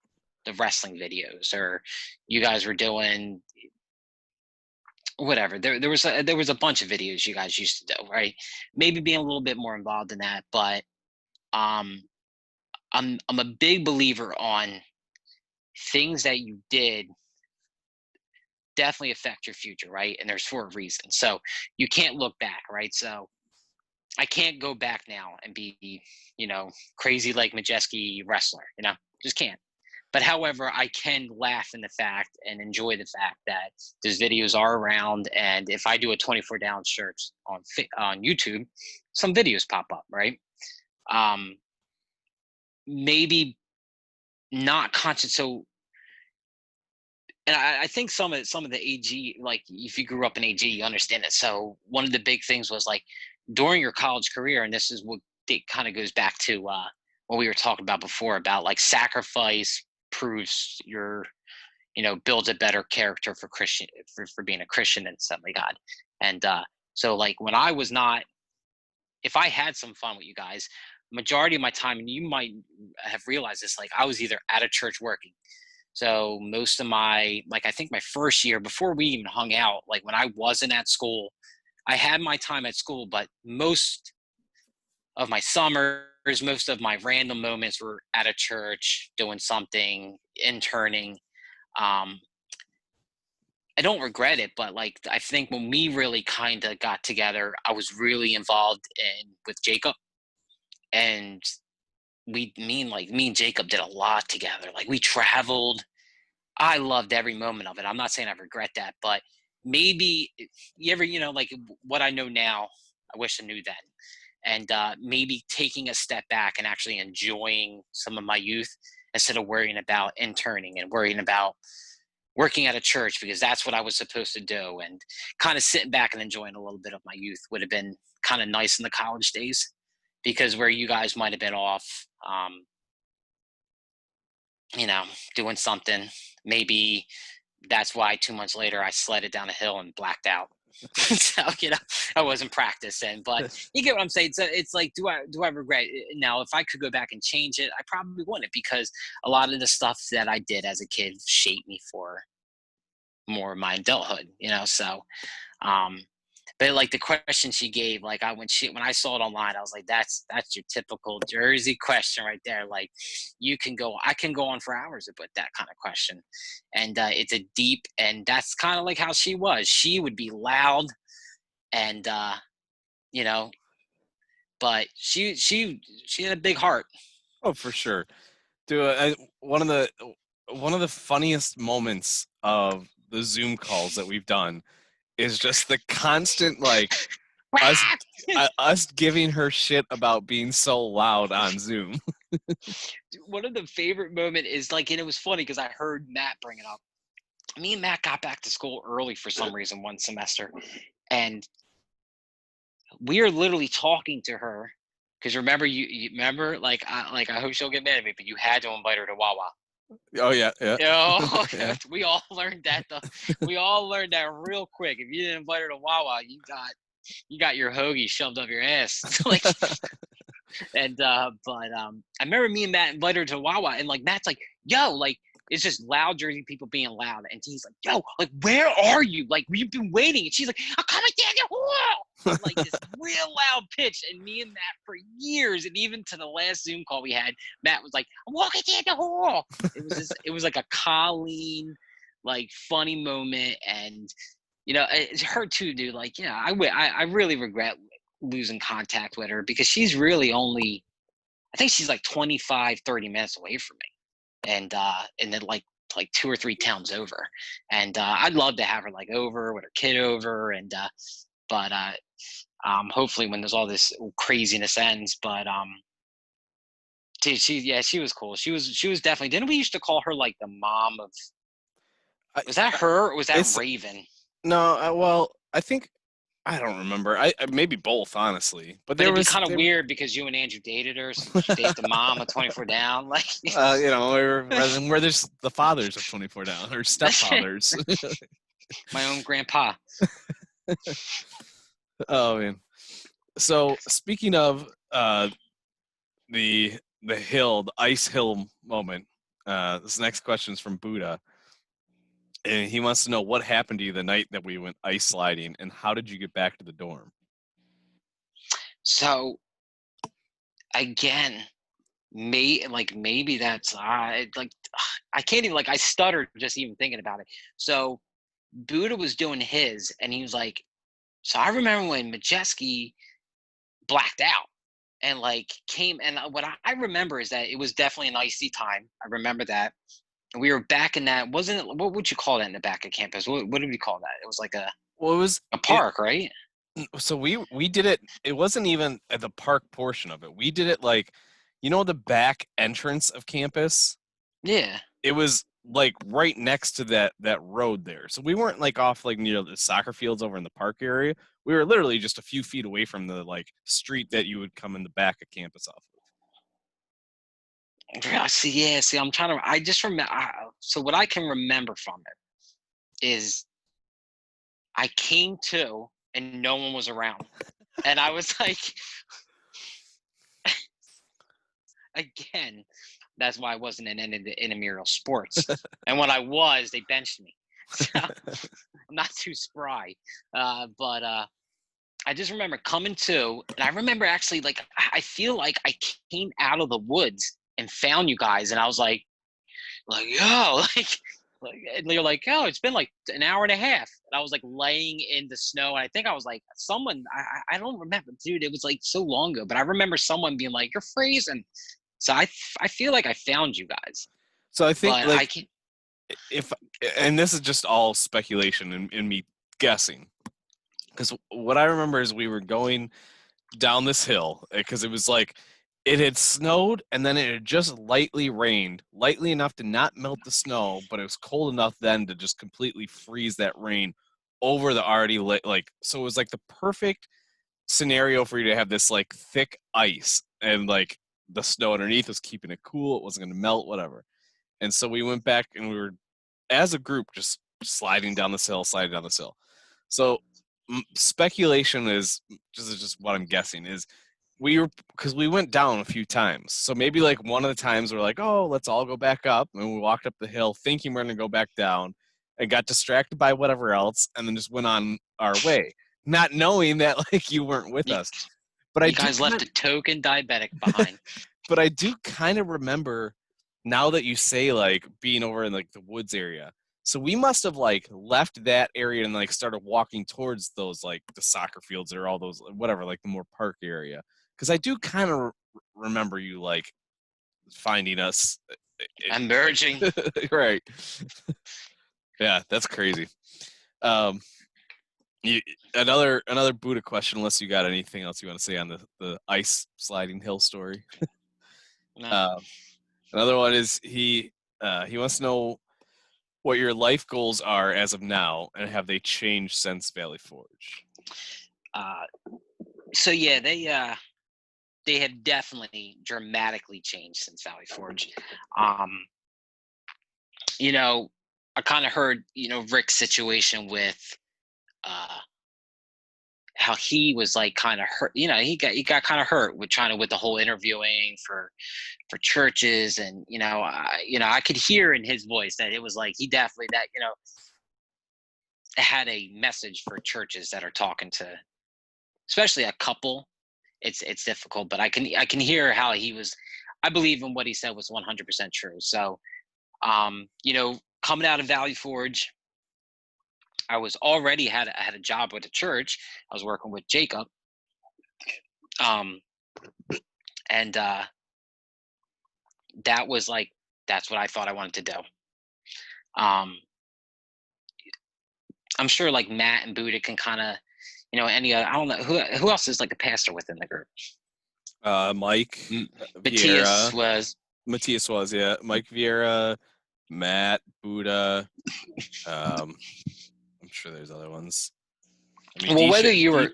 the wrestling videos, or you guys were doing whatever, there was a bunch of videos you guys used to do, right? Maybe being a little bit more involved in that. But I'm a big believer on things that you did definitely affect your future, right? And there's for a reason. So you can't look back, right? So I can't go back now and be crazy like Majeski wrestler, just can't. But however, I can laugh in the fact and enjoy the fact that those videos are around. And if I do a 24 down shirt on YouTube, some videos pop up, right? Maybe not conscious. So, and I think some of the AG, like if you grew up in AG, you understand it. So one of the big things was like during your college career, and this is what it kind of goes back to what we were talking about before about like sacrifice proves builds a better character for being a Christian and stuff like God. And so like when I was not, if I had some fun with you guys, majority of my time, and you might have realized this, like I was either at a church working. So most of my, like I think my first year before we even hung out, like when I wasn't at school, I had my time at school, but most of my summers, most of my random moments were at a church doing something, interning. I don't regret it, but like I think when we really kind of got together, I was really involved with Jacob, and me and Jacob did a lot together. Like we traveled. I loved every moment of it. I'm not saying I regret that, but maybe you ever, like what I know now, I wish I knew then. And maybe taking a step back and actually enjoying some of my youth instead of worrying about interning and worrying about working at a church because that's what I was supposed to do, and kind of sitting back and enjoying a little bit of my youth would have been kind of nice in the college days, because where you guys might have been off, you know, doing something, maybe that's why 2 months later I sledded down a hill and blacked out. So I wasn't practicing, but you get what I'm saying. So it's like, do I regret it? Now? If I could go back and change it, I probably wouldn't, because a lot of the stuff that I did as a kid shaped me for more of my adulthood. So um, but like the question she gave, like when I saw it online, I was like, that's your typical Jersey question right there. Like I can go on for hours about that kind of question, and it's a deep, and that's kind of like how she was. She would be loud, and you know, but she had a big heart. Oh, for sure. Dude, one of the funniest moments of the Zoom calls that we've done is just the constant like us us giving her shit about being so loud on Zoom. One of the favorite moment is like, and it was funny because I heard Matt bring it up. Me and Matt got back to school early for some reason one semester, and we are literally talking to her because remember, you remember, I hope she'll get mad at me, but you had to invite her to Wawa. Oh yeah, yeah. Yeah. We all learned that we all learned that real quick. If you didn't invite her to Wawa, you got your hoagie shoved up your ass. Like, and but I remember me and Matt invited her to Wawa, and like Matt's like, yo, like it's just loud Jersey people being loud, and he's like, yo, like where are you? Like we've been waiting, and she's like, I'm coming down your hall, like this real loud pitch. And me and Matt for years, and even to the last Zoom call we had, Matt was like, I'm walking down the hall. It was like a Colleen, like funny moment, and it's her too, dude. Like, I really regret losing contact with her because she's really only, I think she's like 25, 30 minutes away from me. And then like 2 or 3 towns over. And I'd love to have her like over with her kid over. And but hopefully when there's all this craziness ends. But she was cool. She was definitely, didn't we used to call her like the mom of, was that her or was that Raven? No, well, I think I don't remember. I maybe both, honestly. But it'd be kind of weird because you and Andrew dated her, so you date the mom of 24 Down, like. We're just the fathers of 24 Down, or stepfathers. My own grandpa. Oh man. So speaking of the hill, the ice hill moment, this next question is from Buddha. And he wants to know what happened to you the night that we went ice sliding, and how did you get back to the dorm? So, again, maybe that's I can't even, I stuttered just even thinking about it. So, Buddha was doing his, and he was like, so I remember when Majeski blacked out and came, and what I remember is that it was definitely an icy time. I remember that. We were back in that, wasn't it? What would you call that in the back of campus? What did we call that? It was like it was a park, right? So we did it. It wasn't even at the park portion of it. We did it the back entrance of campus. Yeah. It was right next to that road there. So we weren't off near the soccer fields over in the park area. We were literally just a few feet away from the street that you would come in the back of campus off of. See, I'm trying to, I just remember, so what I can remember from it is I came to and no one was around. And I was like, again, that's why I wasn't in intramural sports. And when I was, they benched me. So I'm not too spry. But I just remember coming to, and I remember actually, I feel like I came out of the woods and found you guys, and I was like, yo, and you're like, oh, it's been an hour and a half, and I was laying in the snow, and I think I was someone, I don't remember, dude, it was so long ago, but I remember someone being like, you're freezing, so I feel like I found you guys. So I think and this is just all speculation and me guessing, because what I remember is we were going down this hill because it was it had snowed and then it had just lightly rained, lightly enough to not melt the snow, but it was cold enough then to just completely freeze that rain over the already like, so it was like the perfect scenario for you to have this like thick ice and like the snow underneath was keeping it cool. It wasn't going to melt, whatever. And so we went back and we were, as a group, just sliding down this hill, sliding down this hill. So speculation is just what I'm guessing is we were, because we went down a few times. So maybe like one of the times we're like, oh, let's all go back up. And we walked up the hill thinking we're going to go back down and got distracted by whatever else and then just went on our way, not knowing that like you weren't with You, us. But I you do guys left a token diabetic behind. but I do kind of remember now that you say like being over in like the woods area. So we must have like left that area and like started walking towards those like the soccer fields or all those whatever like the more park area. Because I do kind of remember you like finding us. Emerging. Right. Yeah, that's crazy. Um, another Buddha question, unless you got anything else you want to say on the ice sliding hill story. No. Another one is he wants to know what your life goals are as of now, and have they changed since Valley Forge? Uh, so yeah, they have definitely dramatically changed since Valley Forge. You know, I kind of heard, Rick's situation with how he was like kind of hurt. He got kind of hurt with trying to with the whole interviewing for churches, and I could hear in his voice that it was like he definitely that had a message for churches that are talking to, especially a couple. It's difficult, but I can hear how he was. I believe in what he said was 100% true. So, coming out of Valley Forge, I was already had a job with the church. I was working with Jacob, um, and that was like that's what I thought I wanted to do. Um, I'm sure like Matt and Buddha can kind of, any I don't know who else is like a pastor within the group. Mike Matthias Vieira. was. Matthias was, yeah. Mike Vieira, Matt, Buddha. I'm sure there's other ones. I mean, Well, whether you were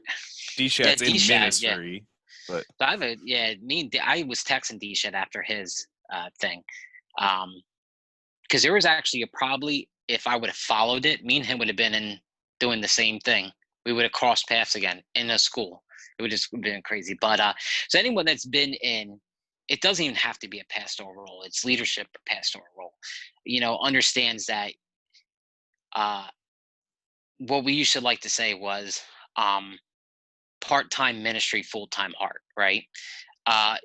D-Shat's in D-Shat, yeah. ministry, but So I was texting D-Shat after his thing, because there was actually probably if I would have followed it, me and him would have been in doing the same thing. We would have crossed paths again in a school. It would just been crazy. But so anyone that's been in, it doesn't even have to be a pastoral role. It's leadership or pastoral role. Understands that what we used to like to say was part-time ministry, full-time art, right?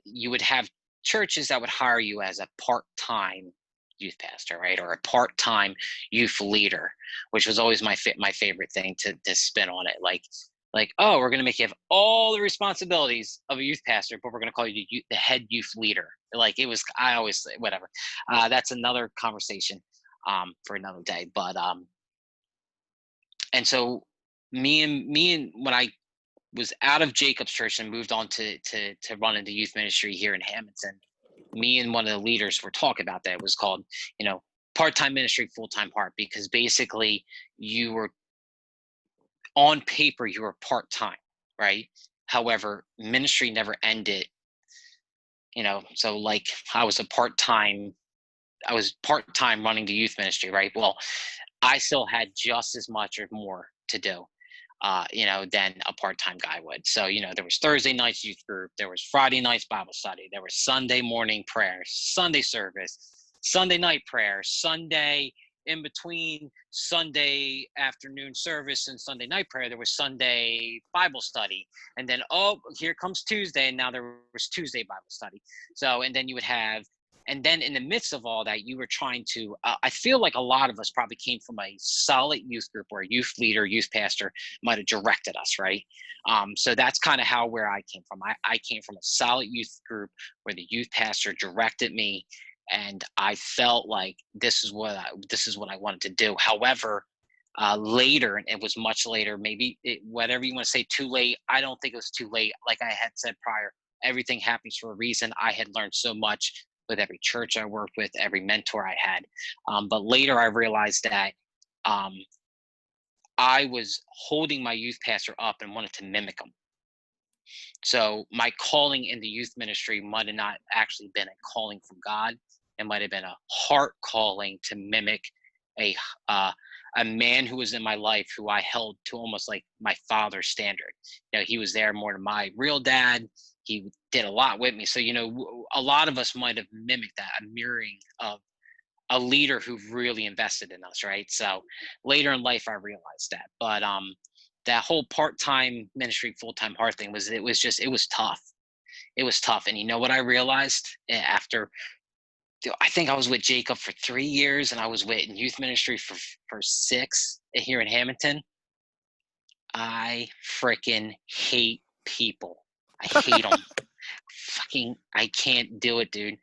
You would have churches that would hire you as a part-time youth pastor, right, or a part-time youth leader, which was always my favorite thing to spin on it. Like, oh, we're going to make you have all the responsibilities of a youth pastor, but we're going to call you the head youth leader. Like it was, I always whatever. That's another conversation for another day. But and so me and when I was out of Jacob's church and moved on to run into youth ministry here in Hamilton, me and one of the leaders were talking about that. It was called, part-time ministry, full-time heart, because basically you were on paper, you were part-time, right? However, ministry never ended, so like I was part-time running the youth ministry, right? Well, I still had just as much or more to do than a part-time guy would. So, there was Thursday nights youth group, there was Friday nights Bible study, there was Sunday morning prayer, Sunday service, Sunday night prayer, Sunday in between Sunday afternoon service and Sunday night prayer, there was Sunday Bible study. And then, oh, here comes Tuesday. And now there was Tuesday Bible study. So, and then you would have, and then in the midst of all that, you were trying to, I feel like a lot of us probably came from a solid youth group where a youth leader, youth pastor might have directed us, right? So that's kind of where I came from. I came from a solid youth group where the youth pastor directed me, and I felt like this is what I wanted to do. However, later, and it was much later, maybe whatever you want to say, too late. I don't think it was too late. Like I had said prior, everything happens for a reason. I had learned so much with every church I worked with, every mentor I had. But later I realized that um, I was holding my youth pastor up and wanted to mimic him. So my calling in the youth ministry might have not actually been a calling from God. It might have been a heart calling to mimic a uh, a man who was in my life who I held to almost like my father's standard. He was there more than my real dad. He did a lot with me. So a lot of us might have mimicked that, a mirroring of a leader who really invested in us, right? So later in life, I realized that. But that whole part-time ministry, full-time heart thing it was tough. It was tough. And you know what I realized after? I think I was with Jacob for 3 years, and I was with in youth ministry for 6 here in Hamilton. I freaking hate people. I hate them. I can't do it, dude.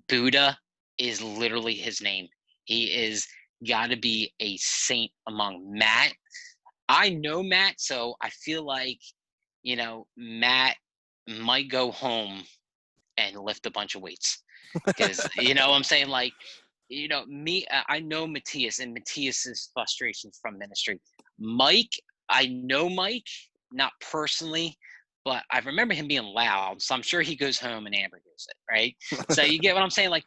Buddha is literally his name. He is got to be a saint among Matt. I know Matt, so I feel like, Matt might go home and lift a bunch of weights because, what I'm saying? Like, I know Matthias and Matthias's frustrations from ministry. Mike, I know Mike, not personally, but I remember him being loud. So I'm sure he goes home and hamburgers it, right? So you get what I'm saying? Like,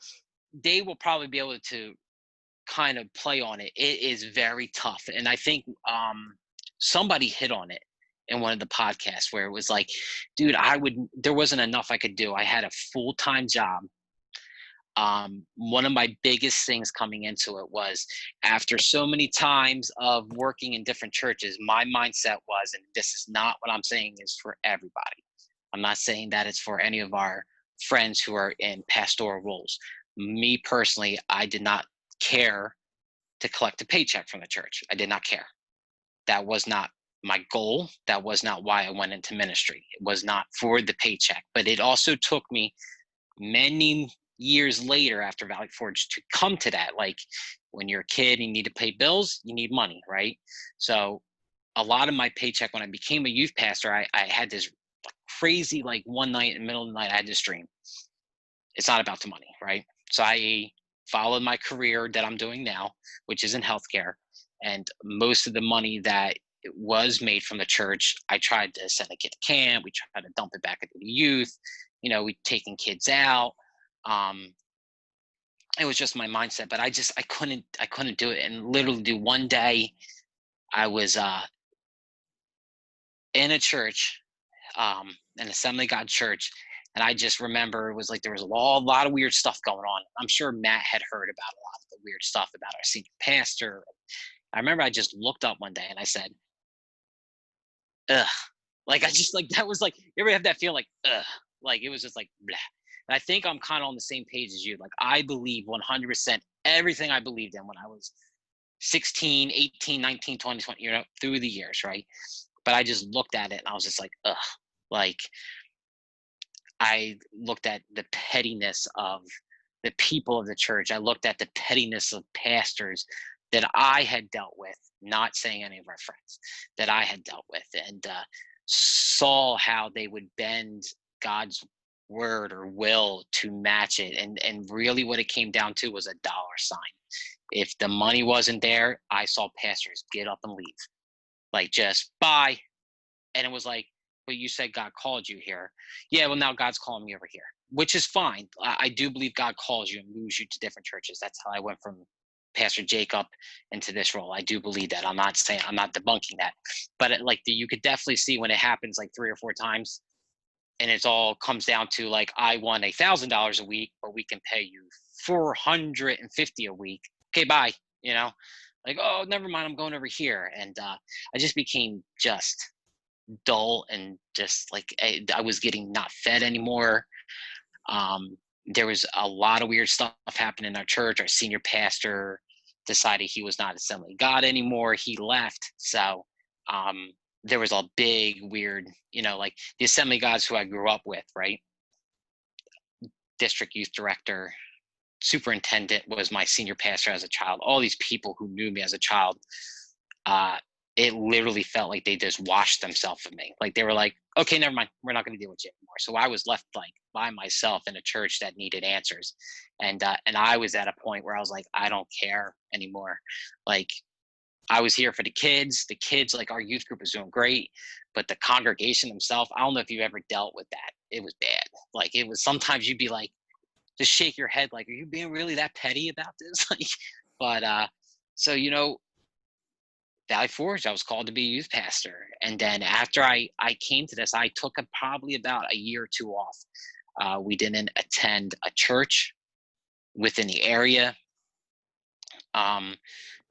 they will probably be able to kind of play on it. It is very tough. And I think somebody hit on it in one of the podcasts where it was like, dude, there wasn't enough I could do. I had a full-time job. One of my biggest things coming into it was after so many times of working in different churches, my mindset was, and this is not what I'm saying is for everybody. I'm not saying that it's for any of our friends who are in pastoral roles. Me personally, I did not care to collect a paycheck from the church. I did not care. That was not my goal. That was not why I went into ministry. It was not for the paycheck, but it also took me many years later after Valley Forge to come to that. Like, when you're a kid, you need to pay bills, you need money, right? So a lot of my paycheck when I became a youth pastor, I had this crazy, like, one night in the middle of the night, I had this dream. It's not about the money, right? So I followed my career that I'm doing now, which is in healthcare. And most of the money that was made from the church, I tried to send a kid to camp. We tried to dump it back into the youth. We taking kids out. It was just my mindset, but I couldn't do it. And literally one day I was in a church, an Assembly of God church. And I just remember it was like there was a lot of weird stuff going on. I'm sure Matt had heard about a lot of the weird stuff about our senior pastor. I remember I just looked up one day and I said, ugh. Like, I just, like, that was like, you ever have that feel like, ugh? Like, it was just like, blah. And I think I'm kind of on the same page as you. Like, I believe 100% everything I believed in when I was 16, 18, 19, 20, through the years, right? But I just looked at it and I was just like, ugh. Like, I looked at the pettiness of the people of the church. I looked at the pettiness of pastors that I had dealt with, not saying any of our friends, that I had dealt with, and saw how they would bend God's word or will to match it. And really what it came down to was a dollar sign. If the money wasn't there, I saw pastors get up and leave. Like, just bye. And it was like, but you said God called you here. Yeah, well, now God's calling me over here, which is fine. I do believe God calls you and moves you to different churches. That's how I went from Pastor Jacob into this role. I do believe that. I'm not debunking that, but you could definitely see when it happens like 3 or 4 times, and it all comes down to like, I want $1,000 a week, but we can pay you $450 a week. Okay, bye. Like, oh, never mind. I'm going over here, and I just became just dull and just like I was getting not fed anymore. There was a lot of weird stuff happening in our church. Our senior pastor decided he was not Assembly of God anymore. He left. So there was a big weird, like the Assembly of Gods who I grew up with, right? District youth director, superintendent was my senior pastor as a child. All these people who knew me as a child it literally felt like they just washed themselves of me. Like they were like, okay, never mind, we're not going to deal with you anymore. So I was left like by myself in a church that needed answers, and I was at a point where I was like, I don't care anymore. Like I was here for the kids. The kids, like our youth group was doing great, but the congregation themselves, I don't know if you've ever dealt with that. It was bad. Like it was sometimes you'd be like, just shake your head, like, are you being really that petty about this? Like, but so Valley Forge, I was called to be a youth pastor, and then after I came to this, I took probably about a year or two off. We didn't attend a church within the area. Um,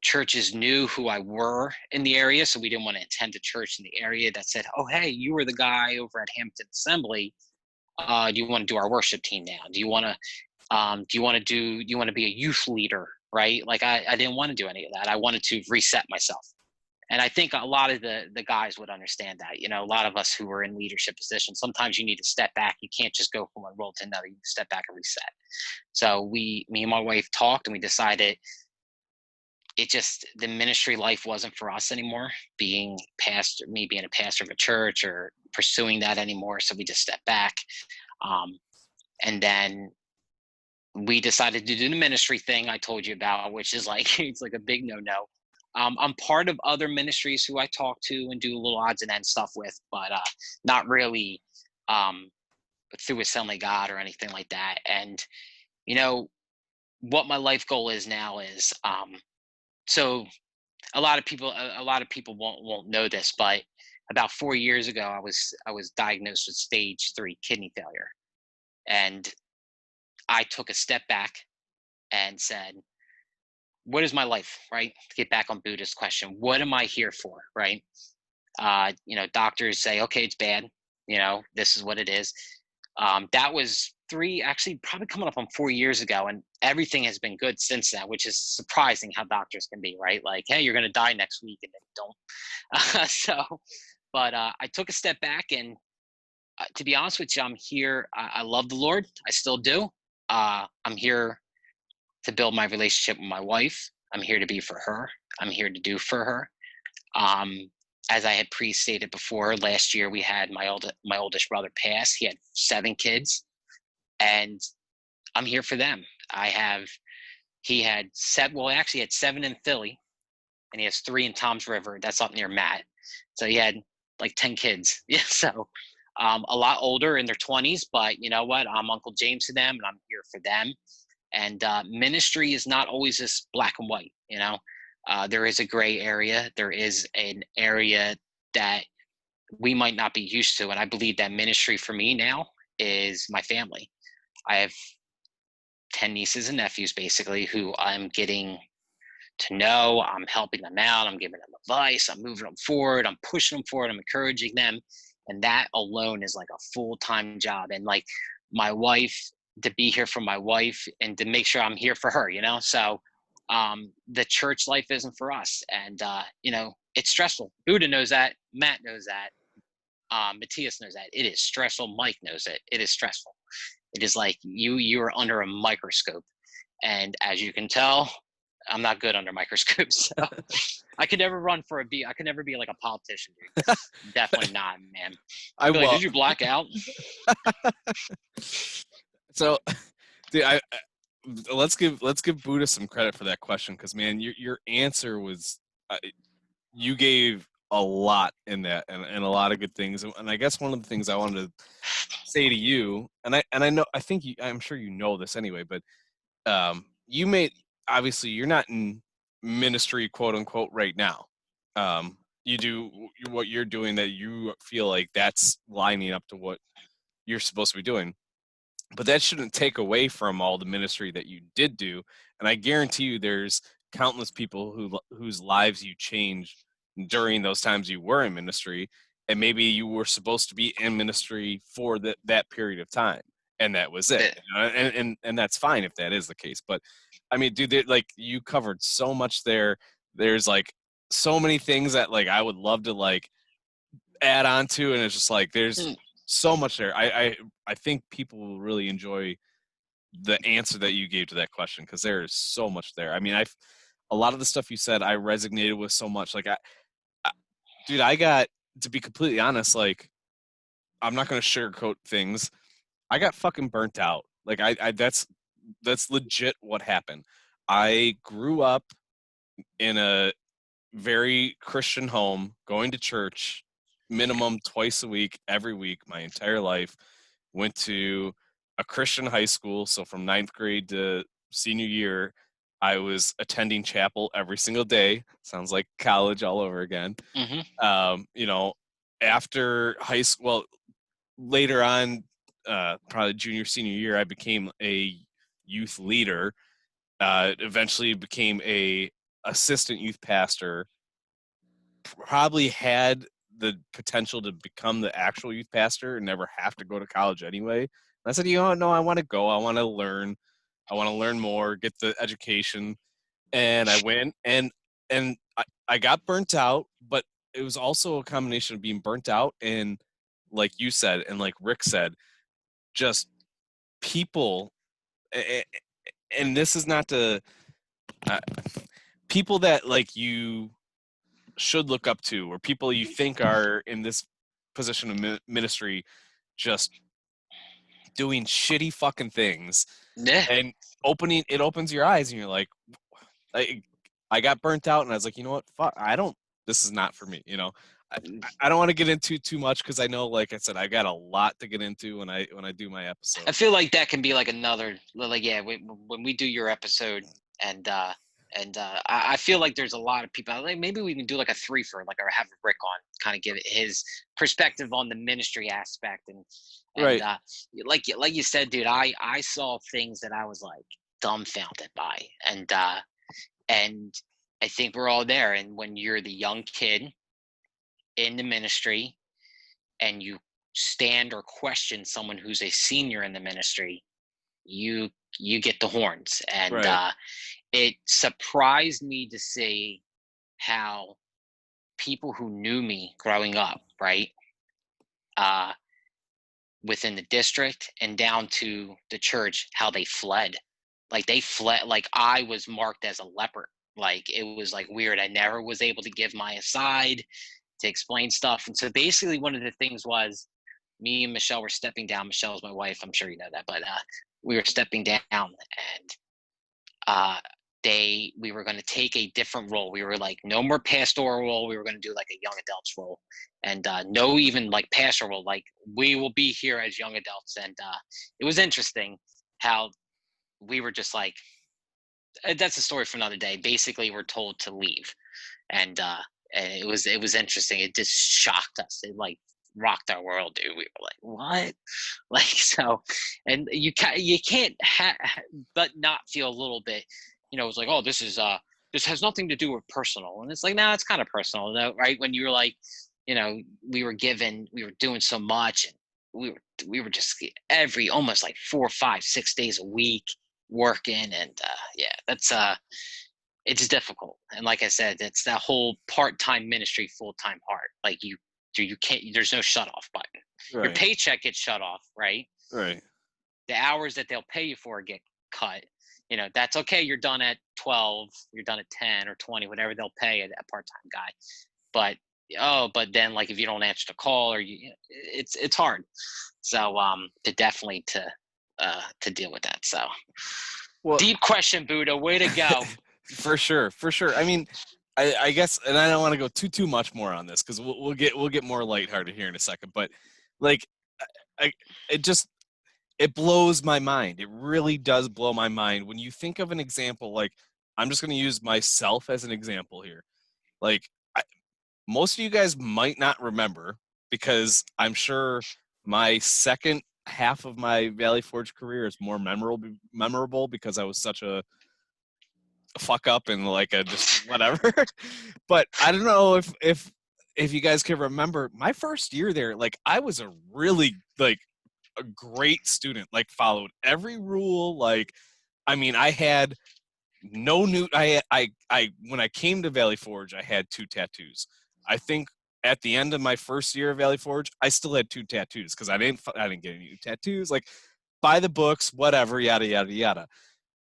Churches knew who I were in the area, so we didn't want to attend a church in the area that said, "Oh, hey, you were the guy over at Hampton Assembly. Do you want to do our worship team now? Do you want to do you want to be a youth leader?" Right? Like I didn't want to do any of that. I wanted to reset myself. And I think a lot of the guys would understand that. You know, a lot of us who are in leadership positions, sometimes you need to step back. You can't just go from one role to another. You step back and reset. So me and my wife talked, and we decided it just the ministry life wasn't for us anymore. Me being a pastor of a church or pursuing that anymore. So we just stepped back. Um, and then we decided to do the ministry thing I told you about, which is like it's like a big no-no. I'm part of other ministries who I talk to and do a little odds and ends stuff with, but not really um, through Assembly God or anything like that. And you know what my life goal is now is so a lot of people won't know this, but about 4 years ago, I was diagnosed with stage 3 kidney failure, and I took a step back and said, what is my life, right? To get back on Buddha's question, what am I here for, right? Doctors say, okay, it's bad. This is what it is. That was actually probably coming up on 4 years ago, and everything has been good since then, which is surprising how doctors can be, right? Like, hey, you're going to die next week, and then you don't. But I took a step back, and to be honest with you, I'm here. I love the Lord. I still do. I'm here to build my relationship with my wife. I'm here to be for her. I'm here to do for her. Um, as I had pre-stated before, last year we had my oldest brother pass. He had 7 kids, and I'm here for them. He had 7. Well, actually, he had 7 in Philly, and he has 3 in Tom's River. That's up near Matt. So he had like 10 kids. Yeah. So a lot older in their 20s, but you know what? I'm Uncle James to them, and I'm here for them. And ministry is not always just black and white. There is a gray area. There is an area that we might not be used to. And I believe that ministry for me now is my family. I have 10 nieces and nephews, basically, who I'm getting to know. I'm helping them out. I'm giving them advice. I'm moving them forward. I'm pushing them forward. I'm encouraging them. And that alone is like a full-time job. And like my wife, to be here for my wife and to make sure I'm here for her, So the church life isn't for us. And, it's stressful. Buddha knows that. Matt knows that. Matthias knows that. It is stressful. Mike knows it. It is stressful. It is like you are under a microscope. And as you can tell, I'm not good under microscopes. So I could never I could never be like a politician, dude. Definitely not, man. I'd be like, did you black out? So, dude, let's give Buddha some credit for that question, because man, your answer was you gave a lot in that, and a lot of good things. And I guess one of the things I wanted to say to you, and I know, I'm sure you know this anyway, but you obviously you're not in ministry, quote unquote, right now. You do what you're doing that you feel like that's lining up to what you're supposed to be doing. But that shouldn't take away from all the ministry that you did do. And I guarantee you there's countless people whose lives you changed during those times you were in ministry, and maybe you were supposed to be in ministry for that period of time, and that was it. And that's fine if that is the case. But I mean, dude, like, you covered so much there. There's like so many things that like I would love to like add on to, and it's just like there's so much there. I think people will really enjoy the answer that you gave to that question, because there is so much there. I mean, a lot of the stuff you said I resonated with so much. Like dude, I got, to be completely honest, like, I'm not going to sugarcoat things. I got fucking burnt out. Like, that's legit what happened. I grew up in a very Christian home, going to church minimum twice a week, every week, my entire life. Went to a Christian high school. So from ninth grade to senior year, I was attending chapel every single day. Sounds like college all over again. Hmm. You know, after high school, well, later on, probably junior, senior year, I became a youth leader. Eventually became a assistant youth pastor. Probably had the potential to become the actual youth pastor and never have to go to college anyway. And I said, you know, no, I want to go. I want to learn. I want to learn more, get the education. And I went and I got burnt out, but it was also a combination of being burnt out and, like you said, and like Rick said, just people. And this is not to uh, people that like you should look up to, or people you think are in this position of ministry, just doing shitty fucking things, Yeah. and it opens your eyes, and you're like, I got burnt out, and I was like, you know what, fuck, this is not for me, you know. I, I don't want to get into too much because I know, like I said, I got a lot to get into when I do my episode. I feel like that can be like another, like, yeah, when we do your episode, and I feel like there's a lot of people. Like maybe we can do like a three for, like, or have Rick on, kind of give it his perspective on the ministry aspect, and Right. like you said, dude, I saw things that I was like dumbfounded by, and I think we're all there. And when you're the young kid in the ministry and you stand or question someone who's a senior in the ministry, you you get the horns. And Right. it surprised me to see how people who knew me growing up, right, uh, within the district and down to the church, how they fled. Like they fled. Like I was marked as a leper. Like it was like weird. I never was able to give my aside to explain stuff. And so basically, one of the things was me and Michelle were stepping down. Michelle's my wife. I'm sure you know that, but we were stepping down, and uh, we were going to take a different role. We were like, no more pastoral role. We were going to do like a young adults role, and no even like pastoral role. Like we will be here as young adults. And it was interesting how we were just like, that's a story for another day. Basically, we're told to leave, and it was interesting. It just shocked us. It like rocked our world, dude. We were like, what? Like, so, and you can't but not feel a little bit, it's like, oh, this has nothing to do with personal. And it's like, no, it's kind of personal though, right? When you were like, we were doing so much, and we were just almost like 4, 5, 6 days a week working. And yeah, that's it's difficult. And like I said, it's that whole part-time ministry, full-time heart. Like you can't, there's no shut off button. Your Right. paycheck gets shut off, right? Right. The hours that they'll pay you for get cut. That's okay. You're done at 12, you're done at 10 or 20, whatever they'll pay a part-time guy. But then, like, if you don't answer the call, or it's hard. So to deal with that. So Well, deep question, Buddha. Way to go. for sure. I mean, I guess, and I don't want to go too much more on this because we'll get more lighthearted here in a second. But like, I it blows my mind. It really does blow my mind when you think of an example. Like, I'm just going to use myself as an example here. Like, most of you guys might not remember, because I'm sure my second half of my Valley Forge career is more memorable because I was such a fuck up and like a just whatever. But I don't know if you guys can remember my first year there. Like, I was a really like a great student, like followed every rule. Like, I mean, I had no new I when I came to Valley Forge, I had 2 tattoos. I think at the end of my first year of Valley Forge, I still had 2 tattoos because I didn't get any new tattoos. Like, buy the books, whatever, yada yada yada.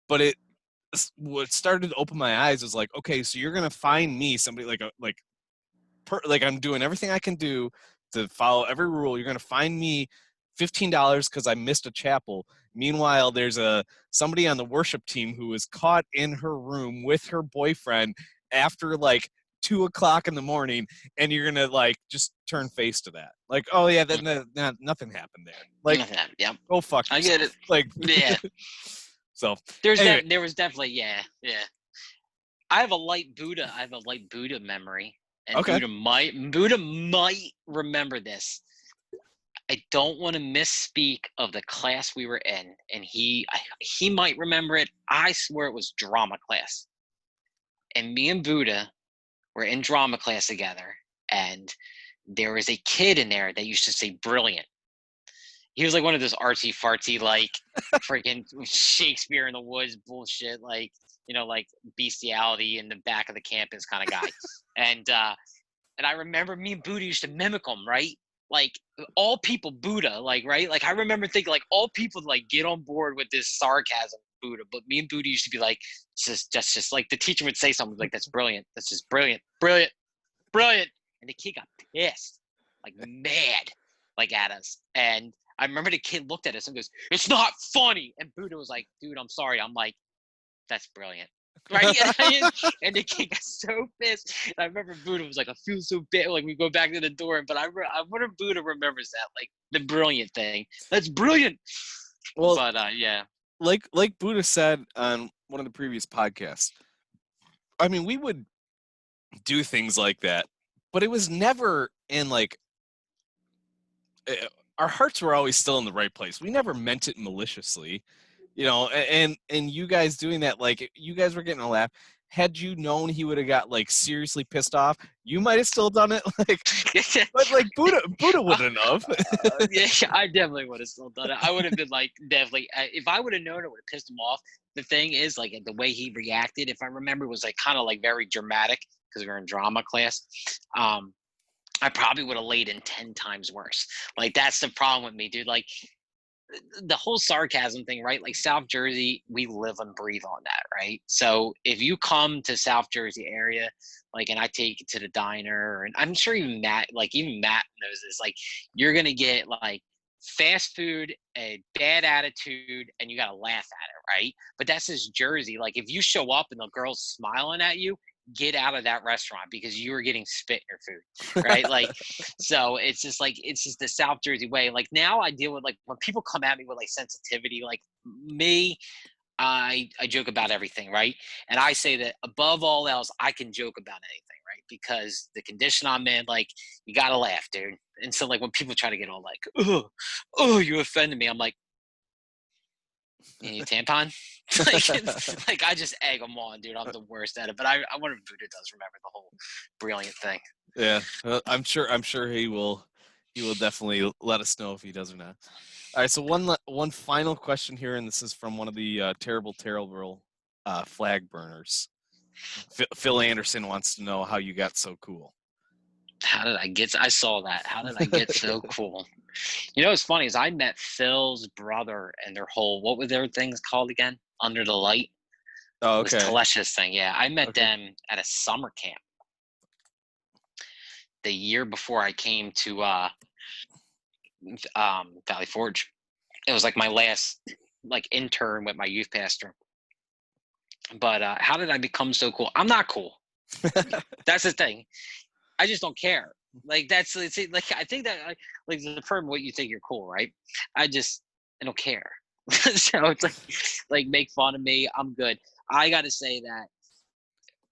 But what started to open my eyes was like, okay, so you're gonna find me somebody like like I'm doing everything I can do to follow every rule. You're gonna find me $15 because I missed a chapel. Meanwhile, there's somebody on the worship team who was caught in her room with her boyfriend after like 2 o'clock in the morning, and you're gonna like just turn face to that. Like, oh yeah, nothing happened there. Like, Yep. go fuck yourself. I get it. Like, Yeah. So There was definitely yeah. I have a light Buddha memory, and okay. Buddha might remember this. I don't want to misspeak of the class we were in, and he might remember it. I swear it was drama class, and me and Buddha were in drama class together, and there was a kid in there that used to say brilliant. He was like one of those artsy fartsy, like freaking Shakespeare in the Woods bullshit, like, you know, like bestiality in the back of the campus kind of guy. And I remember me and Buddha used to mimic him, right? Like all people Buddha, like, right? Like I remember thinking like all people like get on board with this sarcasm Buddha, but me and Buddha used to be like, just like the teacher would say something like, that's brilliant. That's just brilliant. Brilliant. Brilliant. And the kid got pissed, like mad, like at us. And I remember the kid looked at us and goes, it's not funny. And Buddha was like, dude, I'm sorry. I'm like, that's brilliant. Right? And the kid got so pissed. And I remember Buddha was like, I feel so bad. Like we go back to the door. But I wonder if Buddha remembers that, like the brilliant thing. That's brilliant. Well, but yeah. Like Buddha said on one of the previous podcasts, I mean, we would do things like that, but it was never in like, our hearts were always still in the right place. We never meant it maliciously, you know, and you guys doing that, like you guys were getting a laugh. Had you known he would have got like seriously pissed off, you might have still done it. Like, but like Buddha wouldn't have. Yeah, I definitely would have still done it. I would have been like, definitely, if I would have known, it would have pissed him off. The thing is, like the way he reacted, if I remember, was like kind of like very dramatic because we were in drama class. I probably would have laid in 10 times worse. Like that's the problem with me, dude. Like the whole sarcasm thing, right? Like South Jersey, we live and breathe on that, right? So if you come to South Jersey area, like, and I take you to the diner, and I'm sure even Matt knows this, like you're gonna get like fast food, a bad attitude, and you gotta laugh at it, right? But that's just Jersey. Like if you show up and the girl's smiling at you, get out of that restaurant because you were getting spit in your food, right? Like, so it's just the South Jersey way. Like now I deal with like when people come at me with like sensitivity, like me, I joke about everything, right? And I say that above all else, I can joke about anything, right? Because the condition I'm in, like you gotta laugh, dude. And so like when people try to get all like, oh, you offended me, I'm like, you need a tampon? like I just egg them on, dude. I'm the worst at it. But I wonder if Buddha does remember the whole brilliant thing. Yeah, I'm sure he will definitely let us know if he does or not. All right, so one final question here, and this is from one of the terrible flag burners. Phil Anderson wants to know how you got so cool. How did I get? I saw that. How did I get so cool? You know what's funny is I met Phil's brother and their whole, what were their things called again? Under the Light. Oh, okay. It was Talesha's thing. Yeah, I met them at a summer camp the year before I came to Valley Forge. It was like my last like intern with my youth pastor. But how did I become so cool? I'm not cool. That's the thing. I just don't care. Like that's like I think that like the term what you think you're cool, right? I don't care. So it's like make fun of me. I'm good. I got to say that.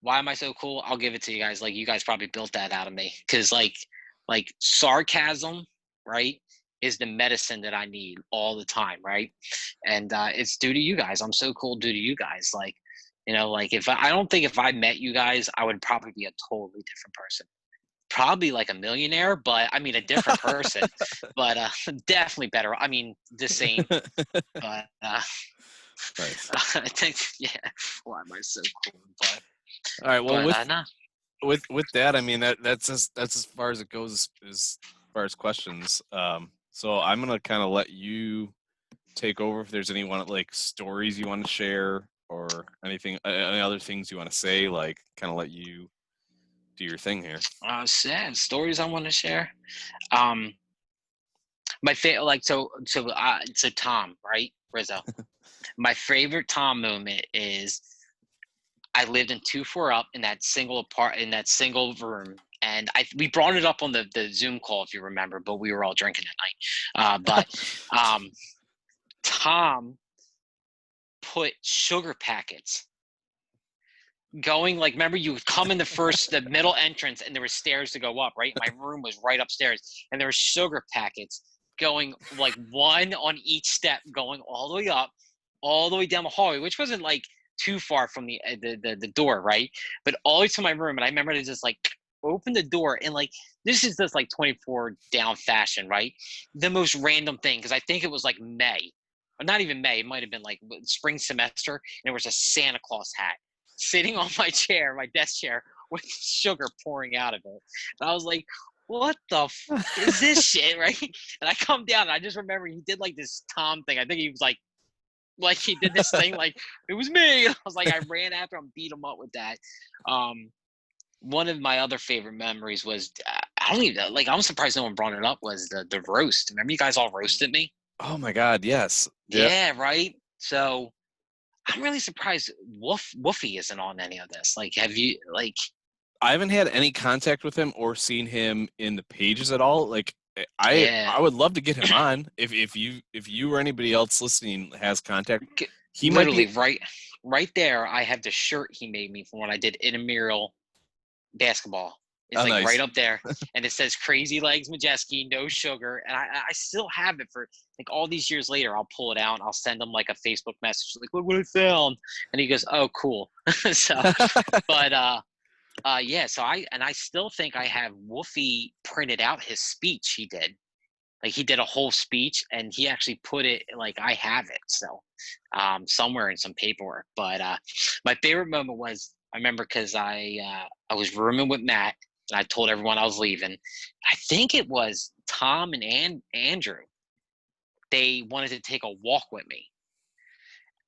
Why am I so cool? I'll give it to you guys. Like you guys probably built that out of me because like sarcasm, right, is the medicine that I need all the time, right? And it's due to you guys. I'm so cool due to you guys. Like, you know, like I don't think if I met you guys, I would probably be a totally different person. Probably like a millionaire, but I mean a different person, but definitely better. I mean the same, but nice. I think why am I so cool? But all right, well, but, with that, I mean that's as far as it goes as far as questions. So I'm gonna kind of let you take over if there's any like stories you want to share or anything, any other things you want to say. Like, kind of let you do your thing here. Sad stories I want to share. Um, my favorite, like so Tom, right, Rizzo. My favorite Tom moment is I lived in 2 floor up in that single room, and we brought it up on the Zoom call if you remember, but we were all drinking at night. But Tom put sugar packets going, like, remember you would come in the middle entrance and there were stairs to go up, right? My room was right upstairs and there were sugar packets going, like, one on each step, going all the way up, all the way down the hallway, which wasn't like too far from the door, right? But all the way to my room. And I remember to just like open the door and like, this is just like 24 down fashion, right? The most random thing, because I think it was like May, or not even May, it might have been like spring semester, and there was a Santa Claus hat sitting on my chair, my desk chair, with sugar pouring out of it. And I was like, what the is this shit, right? And I come down and I just remember he did like this Tom thing. I think he was like he did this thing like, it was me. And I was like, I ran after him, beat him up with that. One of my other favorite memories was, I don't even, like, I'm surprised no one brought it up, was the roast. Remember you guys all roasted me? Oh my God, yes. Yep. Yeah, right? So I'm really surprised Woofy isn't on any of this. Like, have you, like, I haven't had any contact with him or seen him in the pages at all. Like, yeah, I would love to get him on if you or anybody else listening has contact. He might literally be right there. I have the shirt he made me from when I did intramural basketball. It's like nice. right up there, and it says "Crazy Legs Majeski, no sugar," and I still have it for like all these years later. I'll pull it out and I'll send him like a Facebook message, like, "Look what I found," and he goes, "Oh, cool." So, but yeah. So I still think I have Woofy printed out his speech he did. Like, he did a whole speech and he actually put it, like, I have it. So, somewhere in some paperwork. But my favorite moment was, I remember, because I was rooming with Matt and I told everyone I was leaving. I think it was Tom and Andrew. They wanted to take a walk with me.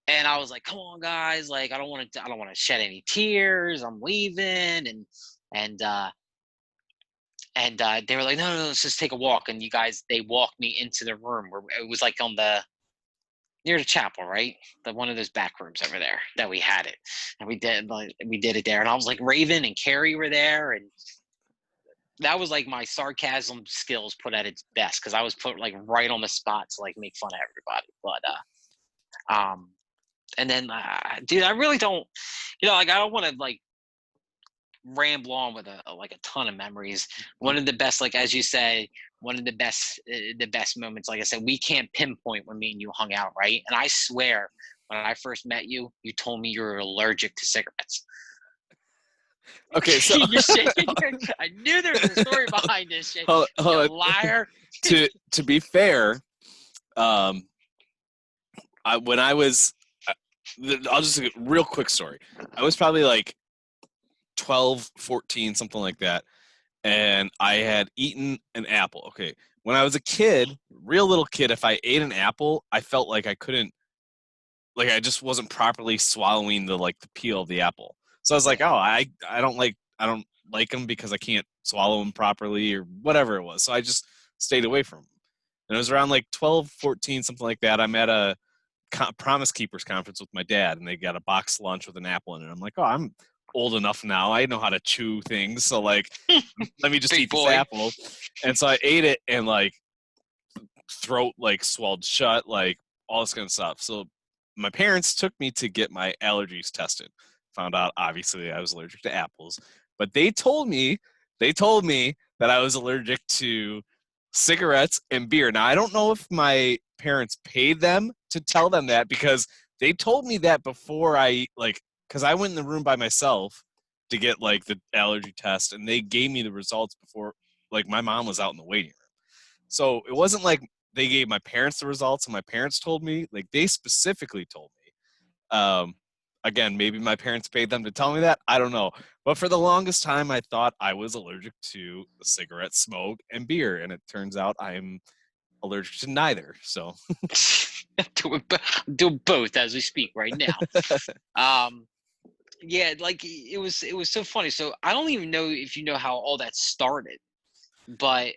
And I was like, "Come on, guys! Like, I don't want to shed any tears. I'm leaving." And they were like, "No, no, no, let's just take a walk." And they walked me into the room where it was like near the chapel, right? One of those back rooms over there that we had it, and we did it there. And I was like, Raven and Carrie were there, and that was like my sarcasm skills put at its best, because I was put like right on the spot to like make fun of everybody. But and then, dude, I really don't, like, I don't want to like ramble on with a ton of memories. One of the best, like, as you say, one of the best moments, like I said, we can't pinpoint when me and you hung out, right? And I swear, when I first met you, you told me you were allergic to cigarettes. Okay, so You're shaking I knew there was a story behind this shit. hold You on. liar. To be fair, when I was, I'll just real quick story. I was probably like 12, 14, something like that, and I had eaten an apple. Okay, when I was a kid, real little kid, if I ate an apple, I felt like I couldn't, like, I just wasn't properly swallowing the peel of the apple. So I was like, oh, I don't like them because I can't swallow them properly or whatever it was. So I just stayed away from them. And it was around like 12, 14, something like that. I'm at a Promise Keepers conference with my dad, and they got a box lunch with an apple in it. I'm like, oh, I'm old enough now. I know how to chew things. So, like, let me just eat this apple. And so I ate it, and like throat like swelled shut, like all this kind of stuff. So my parents took me to get my allergies tested. Found out obviously I was allergic to apples, but they told me that I was allergic to cigarettes and beer. Now I don't know if my parents paid them to tell them that, because they told me that before because I went in the room by myself to get like the allergy test, and they gave me the results before, like, my mom was out in the waiting room. So it wasn't like they gave my parents the results and my parents told me. Like, they specifically told me. Again, maybe my parents paid them to tell me that. I don't know. But for the longest time, I thought I was allergic to cigarette smoke and beer. And it turns out I'm allergic to neither. So doing both as we speak right now. yeah, like it was so funny. So I don't even know if you know how all that started, but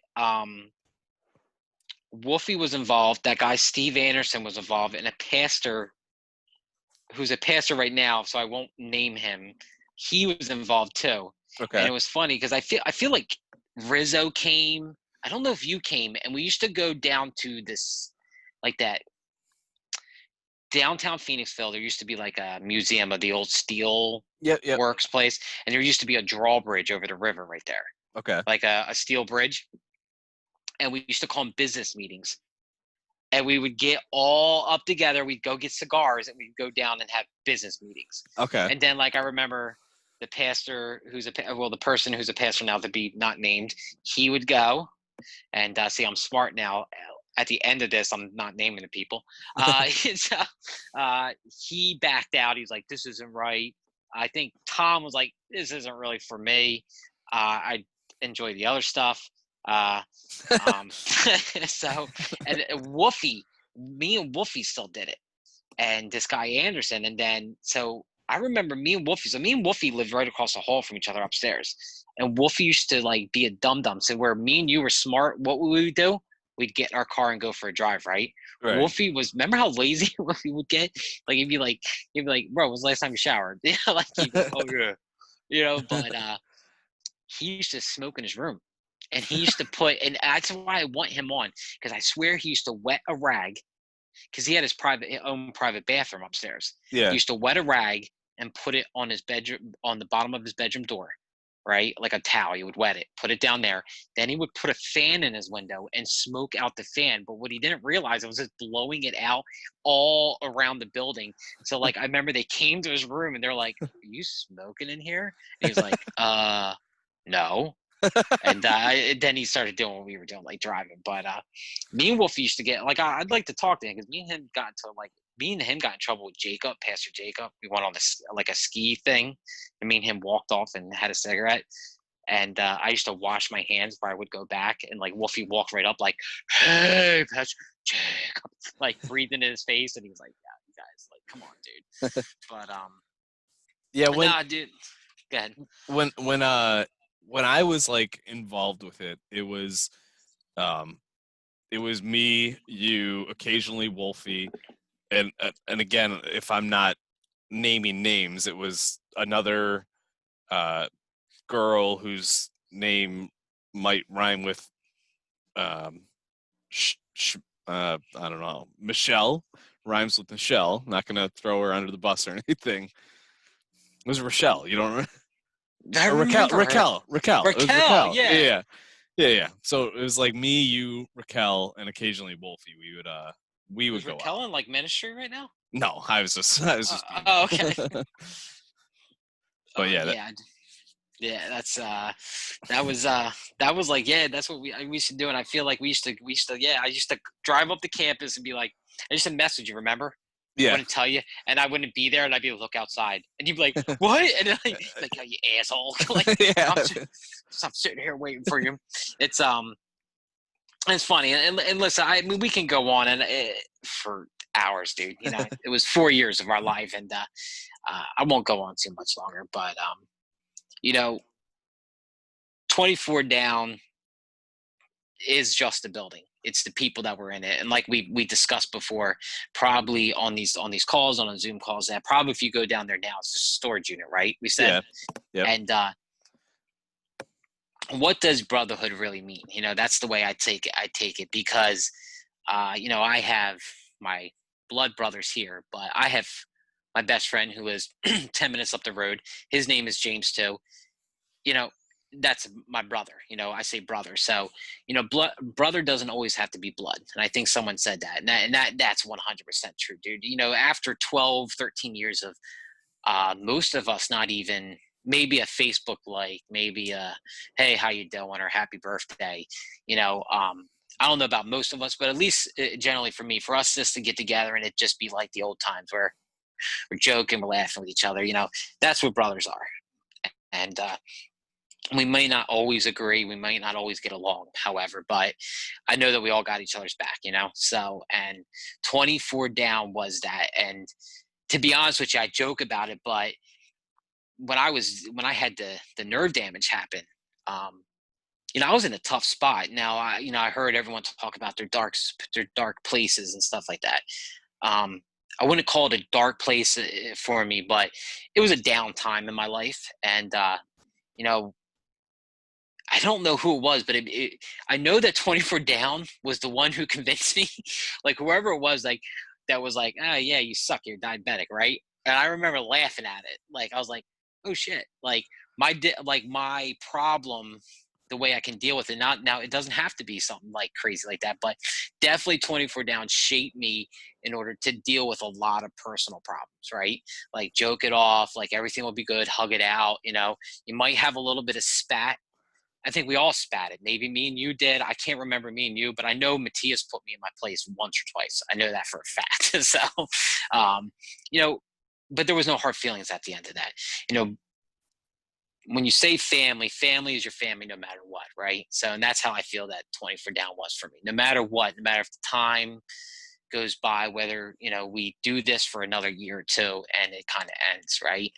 Wolfie was involved. That guy Steve Anderson was involved, and a pastor who's a pastor right now, so I won't name him. He was involved too, and Okay. it was funny because I feel like Rizzo came. I don't know if you came, and we used to go down to this like that downtown Phoenixville. There used to be like a museum of the old steel Yep. Yep. works place, and there used to be a drawbridge over the river right there, Okay. like a steel bridge, and we used to call them business meetings. And we would get all up together. We'd go get cigars and we'd go down and have business meetings. Okay. And then, like, I remember the pastor the person who's a pastor now to be not named, he would go and see, I'm smart now. At the end of this, I'm not naming the people. So, he backed out. He's like, this isn't right. I think Tom was like, this isn't really for me. I enjoy the other stuff. Uh, so, and me and Woofy still did it, and this guy Anderson, and then so I remember me and Woofy. So me and Woofy lived right across the hall from each other upstairs, and Woofy used to like be a dum dum. So where me and you were smart, what would we do? We'd get in our car and go for a drive, right? Right. Woofy was. Remember how lazy Woofy would get? Like he'd be like, bro, when's the last time you showered? Like he'd be like, oh yeah, But he used to smoke in his room. And he used to put, and that's why I want him on, because I swear he used to wet a rag, because he had his own private bathroom upstairs. He Yeah. used to wet a rag and put it on his bedroom, on the bottom of his bedroom door, right? Like a towel. He would wet it, put it down there. Then he would put a fan in his window and smoke out the fan. But what he didn't realize, it was just blowing it out all around the building. So like I remember they came to his room and they're like, "Are you smoking in here?" And he was like, no. And then he started doing what we were doing, like driving. But me and Wolf used to get like I'd like to talk to him, because me and him got in trouble with Jacob, Pastor Jacob. We went on this like a ski thing, and me and him walked off and had a cigarette. And I used to wash my hands before I would go back, and like Wolfie walked right up, like, "Hey, Pastor Jacob," like breathing in his face, and he was like, "Yeah, you guys, like, come on, dude." But Yeah. When nah, dude, go ahead. when when when I was like involved with it, um it was me, you, occasionally Wolfie, and again, if I'm not naming names, it was another uh girl whose name might rhyme with um sh- sh- I don't know, Michelle, rhymes with Michelle. Not gonna throw her under the bus or anything. It was Rochelle. You don't I or Raquel, remember her. Raquel. It was Raquel, Raquel. yeah. Yeah. So it was like me, you, Raquel, and occasionally Wolfie. We would Is go Raquel out. in like ministry right now? No, I was just being Oh, okay. mean. But yeah, Yeah, yeah. That was like, yeah, that's what we used to do, and I feel like we used to yeah. I used to drive up to campus and be like, I used to message you, remember? I yeah, wouldn't tell you, and I wouldn't be there, and I'd be like, look outside, and you'd be like, what? And then like, oh, you asshole! Like yeah, I'm, I'm sitting here waiting for you. It's it's funny, and listen, I mean, we can go on and for hours, dude. It was 4 years of our life, and I won't go on too much longer. But you know, 24 down is just a building. It's the people that were in it, and like we discussed before, probably on these calls, on Zoom calls, that probably if you go down there now, it's a storage unit, right? We said, yeah, yep, and what does brotherhood really mean? That's the way I take it. I take it because, I have my blood brothers here, but I have my best friend who is 10 minutes up the road. His name is James too. You know, that's my brother. I say brother. So, brother doesn't always have to be blood. And I think someone said that. And that's 100% true, dude. After 12, 13 years of most of us not even maybe a Facebook like, maybe a hey, how you doing, or happy birthday. I don't know about most of us, but at least generally for us just to get together and it just be like the old times where we're joking, we're laughing with each other. That's what brothers are. And we may not always agree, we might not always get along, however, but I know that we all got each other's back. So, and 24 down was that. And to be honest with you, I joke about it, but when I had the nerve damage happen, I was in a tough spot. Now, I heard everyone talk about their dark places and stuff like that. Um, I wouldn't call it a dark place for me, but it was a downtime in my life, and you know, I don't know who it was, but I know that 24 Down was the one who convinced me, like whoever it was, like that was like, oh yeah, you suck, you're diabetic, right? And I remember laughing at it, like I was like, oh shit, like like my problem, the way I can deal with it. Not now, it doesn't have to be something like crazy like that, but definitely 24 Down shaped me in order to deal with a lot of personal problems, right? Like joke it off, like everything will be good, hug it out, you might have a little bit of spat. I think we all spat it. Maybe me and you did. I can't remember me and you, but I know Matthias put me in my place once or twice. I know that for a fact. So, um, you know, but there was no hard feelings at the end of that. You know, when you say family, family is your family no matter what, right? So, and that's how I feel that 24 Down was for me. No matter what, no matter if the time goes by, whether, we do this for another year or two and it kind of ends, right?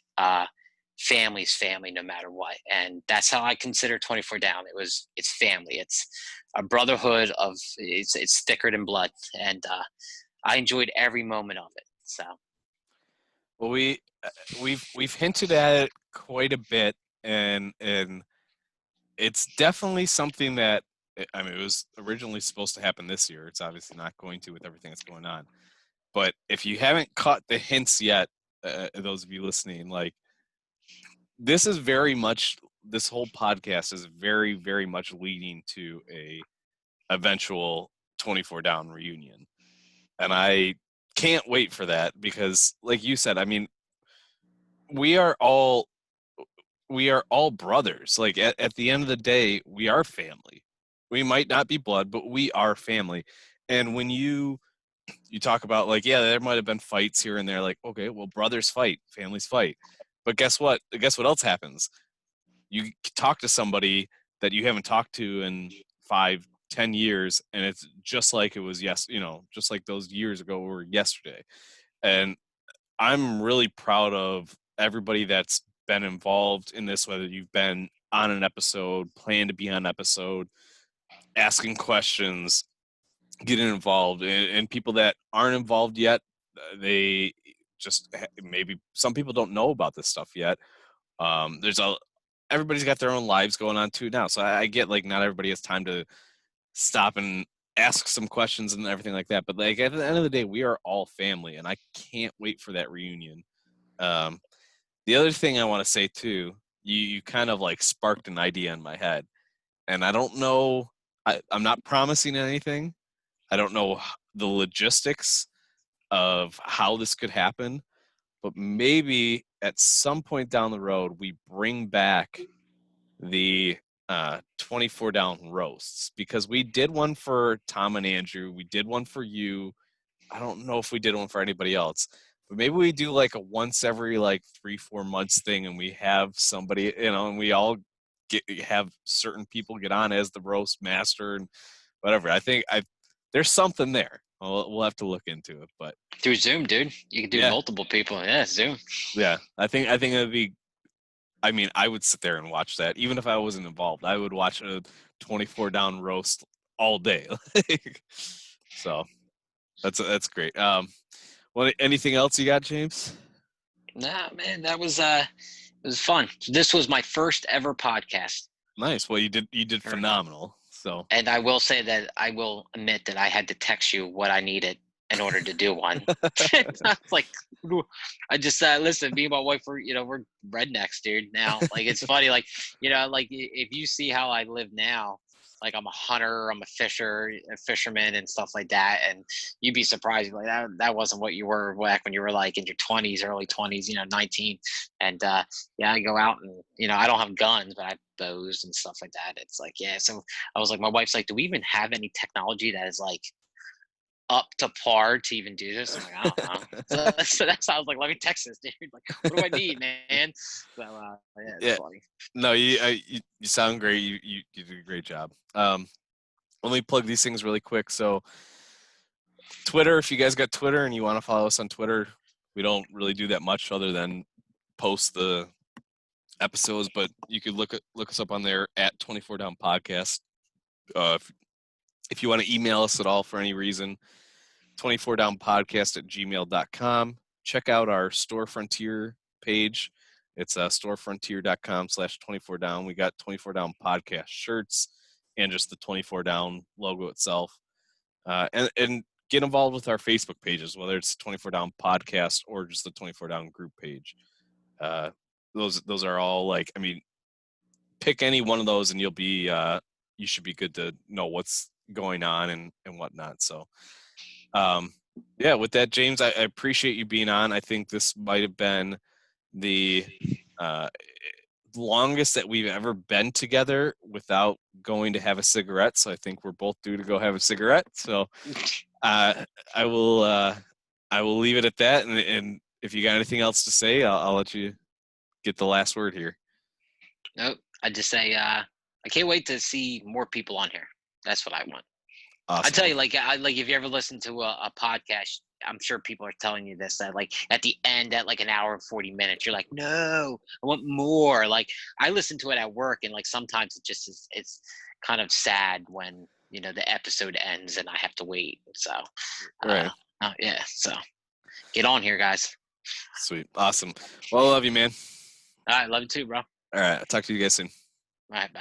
Family's family no matter what. And that's how I consider 24 Down. It's family. It's a brotherhood it's thicker than blood. And I enjoyed every moment of it. So Well, we've hinted at it quite a bit, and it's definitely something that, I mean, it was originally supposed to happen this year. It's obviously not going to with everything that's going on. But if you haven't caught the hints yet, those of you listening, like, this is very much, this whole podcast is very, very much leading to a eventual 24 Down reunion. And I can't wait for that because, like you said, I mean, we are all brothers. Like, at the end of the day, we are family. We might not be blood, but we are family. And when you talk about, like, yeah, there might have been fights here and there, like, okay, well, brothers fight, families fight. But guess what? Guess what else happens? You talk to somebody that you haven't talked to in 5-10 years, and it's just like it was just like those years ago or yesterday. And I'm really proud of everybody that's been involved in this, whether you've been on an episode, plan to be on an episode, asking questions, getting involved, and people that aren't involved yet, they just, maybe some people don't know about this stuff yet. Everybody's got their own lives going on too now, so I get, like, not everybody has time to stop and ask some questions and everything like that, but, like, at the end of the day, we are all family, and I can't wait for that reunion. um, the other thing I want to say too, you kind of, like, sparked an idea in my head, and I don't know, I'm not promising anything. I don't know the logistics of how this could happen, but maybe at some point down the road, we bring back the 24 Down roasts, because we did one for Tom and Andrew. We did one for you. I don't know if we did one for anybody else, but maybe we do like a once every, like, 3-4 months thing, and we have somebody, and we all have certain people get on as the roast master and whatever. I think there's something there. We'll have to look into it, but through Zoom, dude, you can do yeah, multiple people. Yeah, Zoom. yeah. I think it'd be. I mean, I would sit there and watch that, even if I wasn't involved. I would watch a 24 Down roast all day. So that's great. Well, anything else you got, James? Nah, man, that was it was fun. This was my first ever podcast. Nice. Well, you did phenomenal. So And I will say that I will admit that I had to text you what I needed in order to do one. Like, I just listen. Me and my wife we're rednecks, dude. Now, like, it's funny, like, like if you see how I live now, like, I'm a hunter, I'm a fisherman, and stuff like that, and you'd be surprised, like, that wasn't what you were back when you were like in your 20s, early 20s, 19, and yeah, I go out and I don't have guns, but I have bows and stuff like that. It's like, yeah, so I was like, my wife's like, do we even have any technology that is like up to par to even do this? I'm like, I don't know. So that's how I was like, let me text this dude. Like, what do I need, man? So yeah, it's yeah, funny. no, you sound great. You did a great job. Let me plug these things really quick. So Twitter, if you guys got Twitter and you want to follow us on Twitter, we don't really do that much other than post the episodes, but you could look us up on there at 24 Down Podcast. If you want to email us at all for any reason, 24downpodcast@gmail.com. Check out our Store Frontier page. It's storefrontier.com/24down. We got 24 Down Podcast shirts and just the 24 Down logo itself. And get involved with our Facebook pages, whether it's 24 Down Podcast or just the 24 Down group page. Those are all pick any one of those and you'll be you should be good to know what's going on and whatnot. So with that, James, I appreciate you being on. I think this might have been the longest that we've ever been together without going to have a cigarette. So I think we're both due to go have a cigarette. So I will leave it at that. And if you got anything else to say, I'll let you get the last word here. Nope. I just say I can't wait to see more people on here. That's what I want. Awesome. I tell you, if you ever listen to a podcast, I'm sure people are telling you this, that at the end at an hour and 40 minutes, you're like, no, I want more. Like I listen to it at work, and sometimes it just is, it's kind of sad when the episode ends and I have to wait. So right. So get on here, guys. Sweet. Awesome. Well, I love you, man. All right, love you too, bro. All right, I'll talk to you guys soon. All right, bye.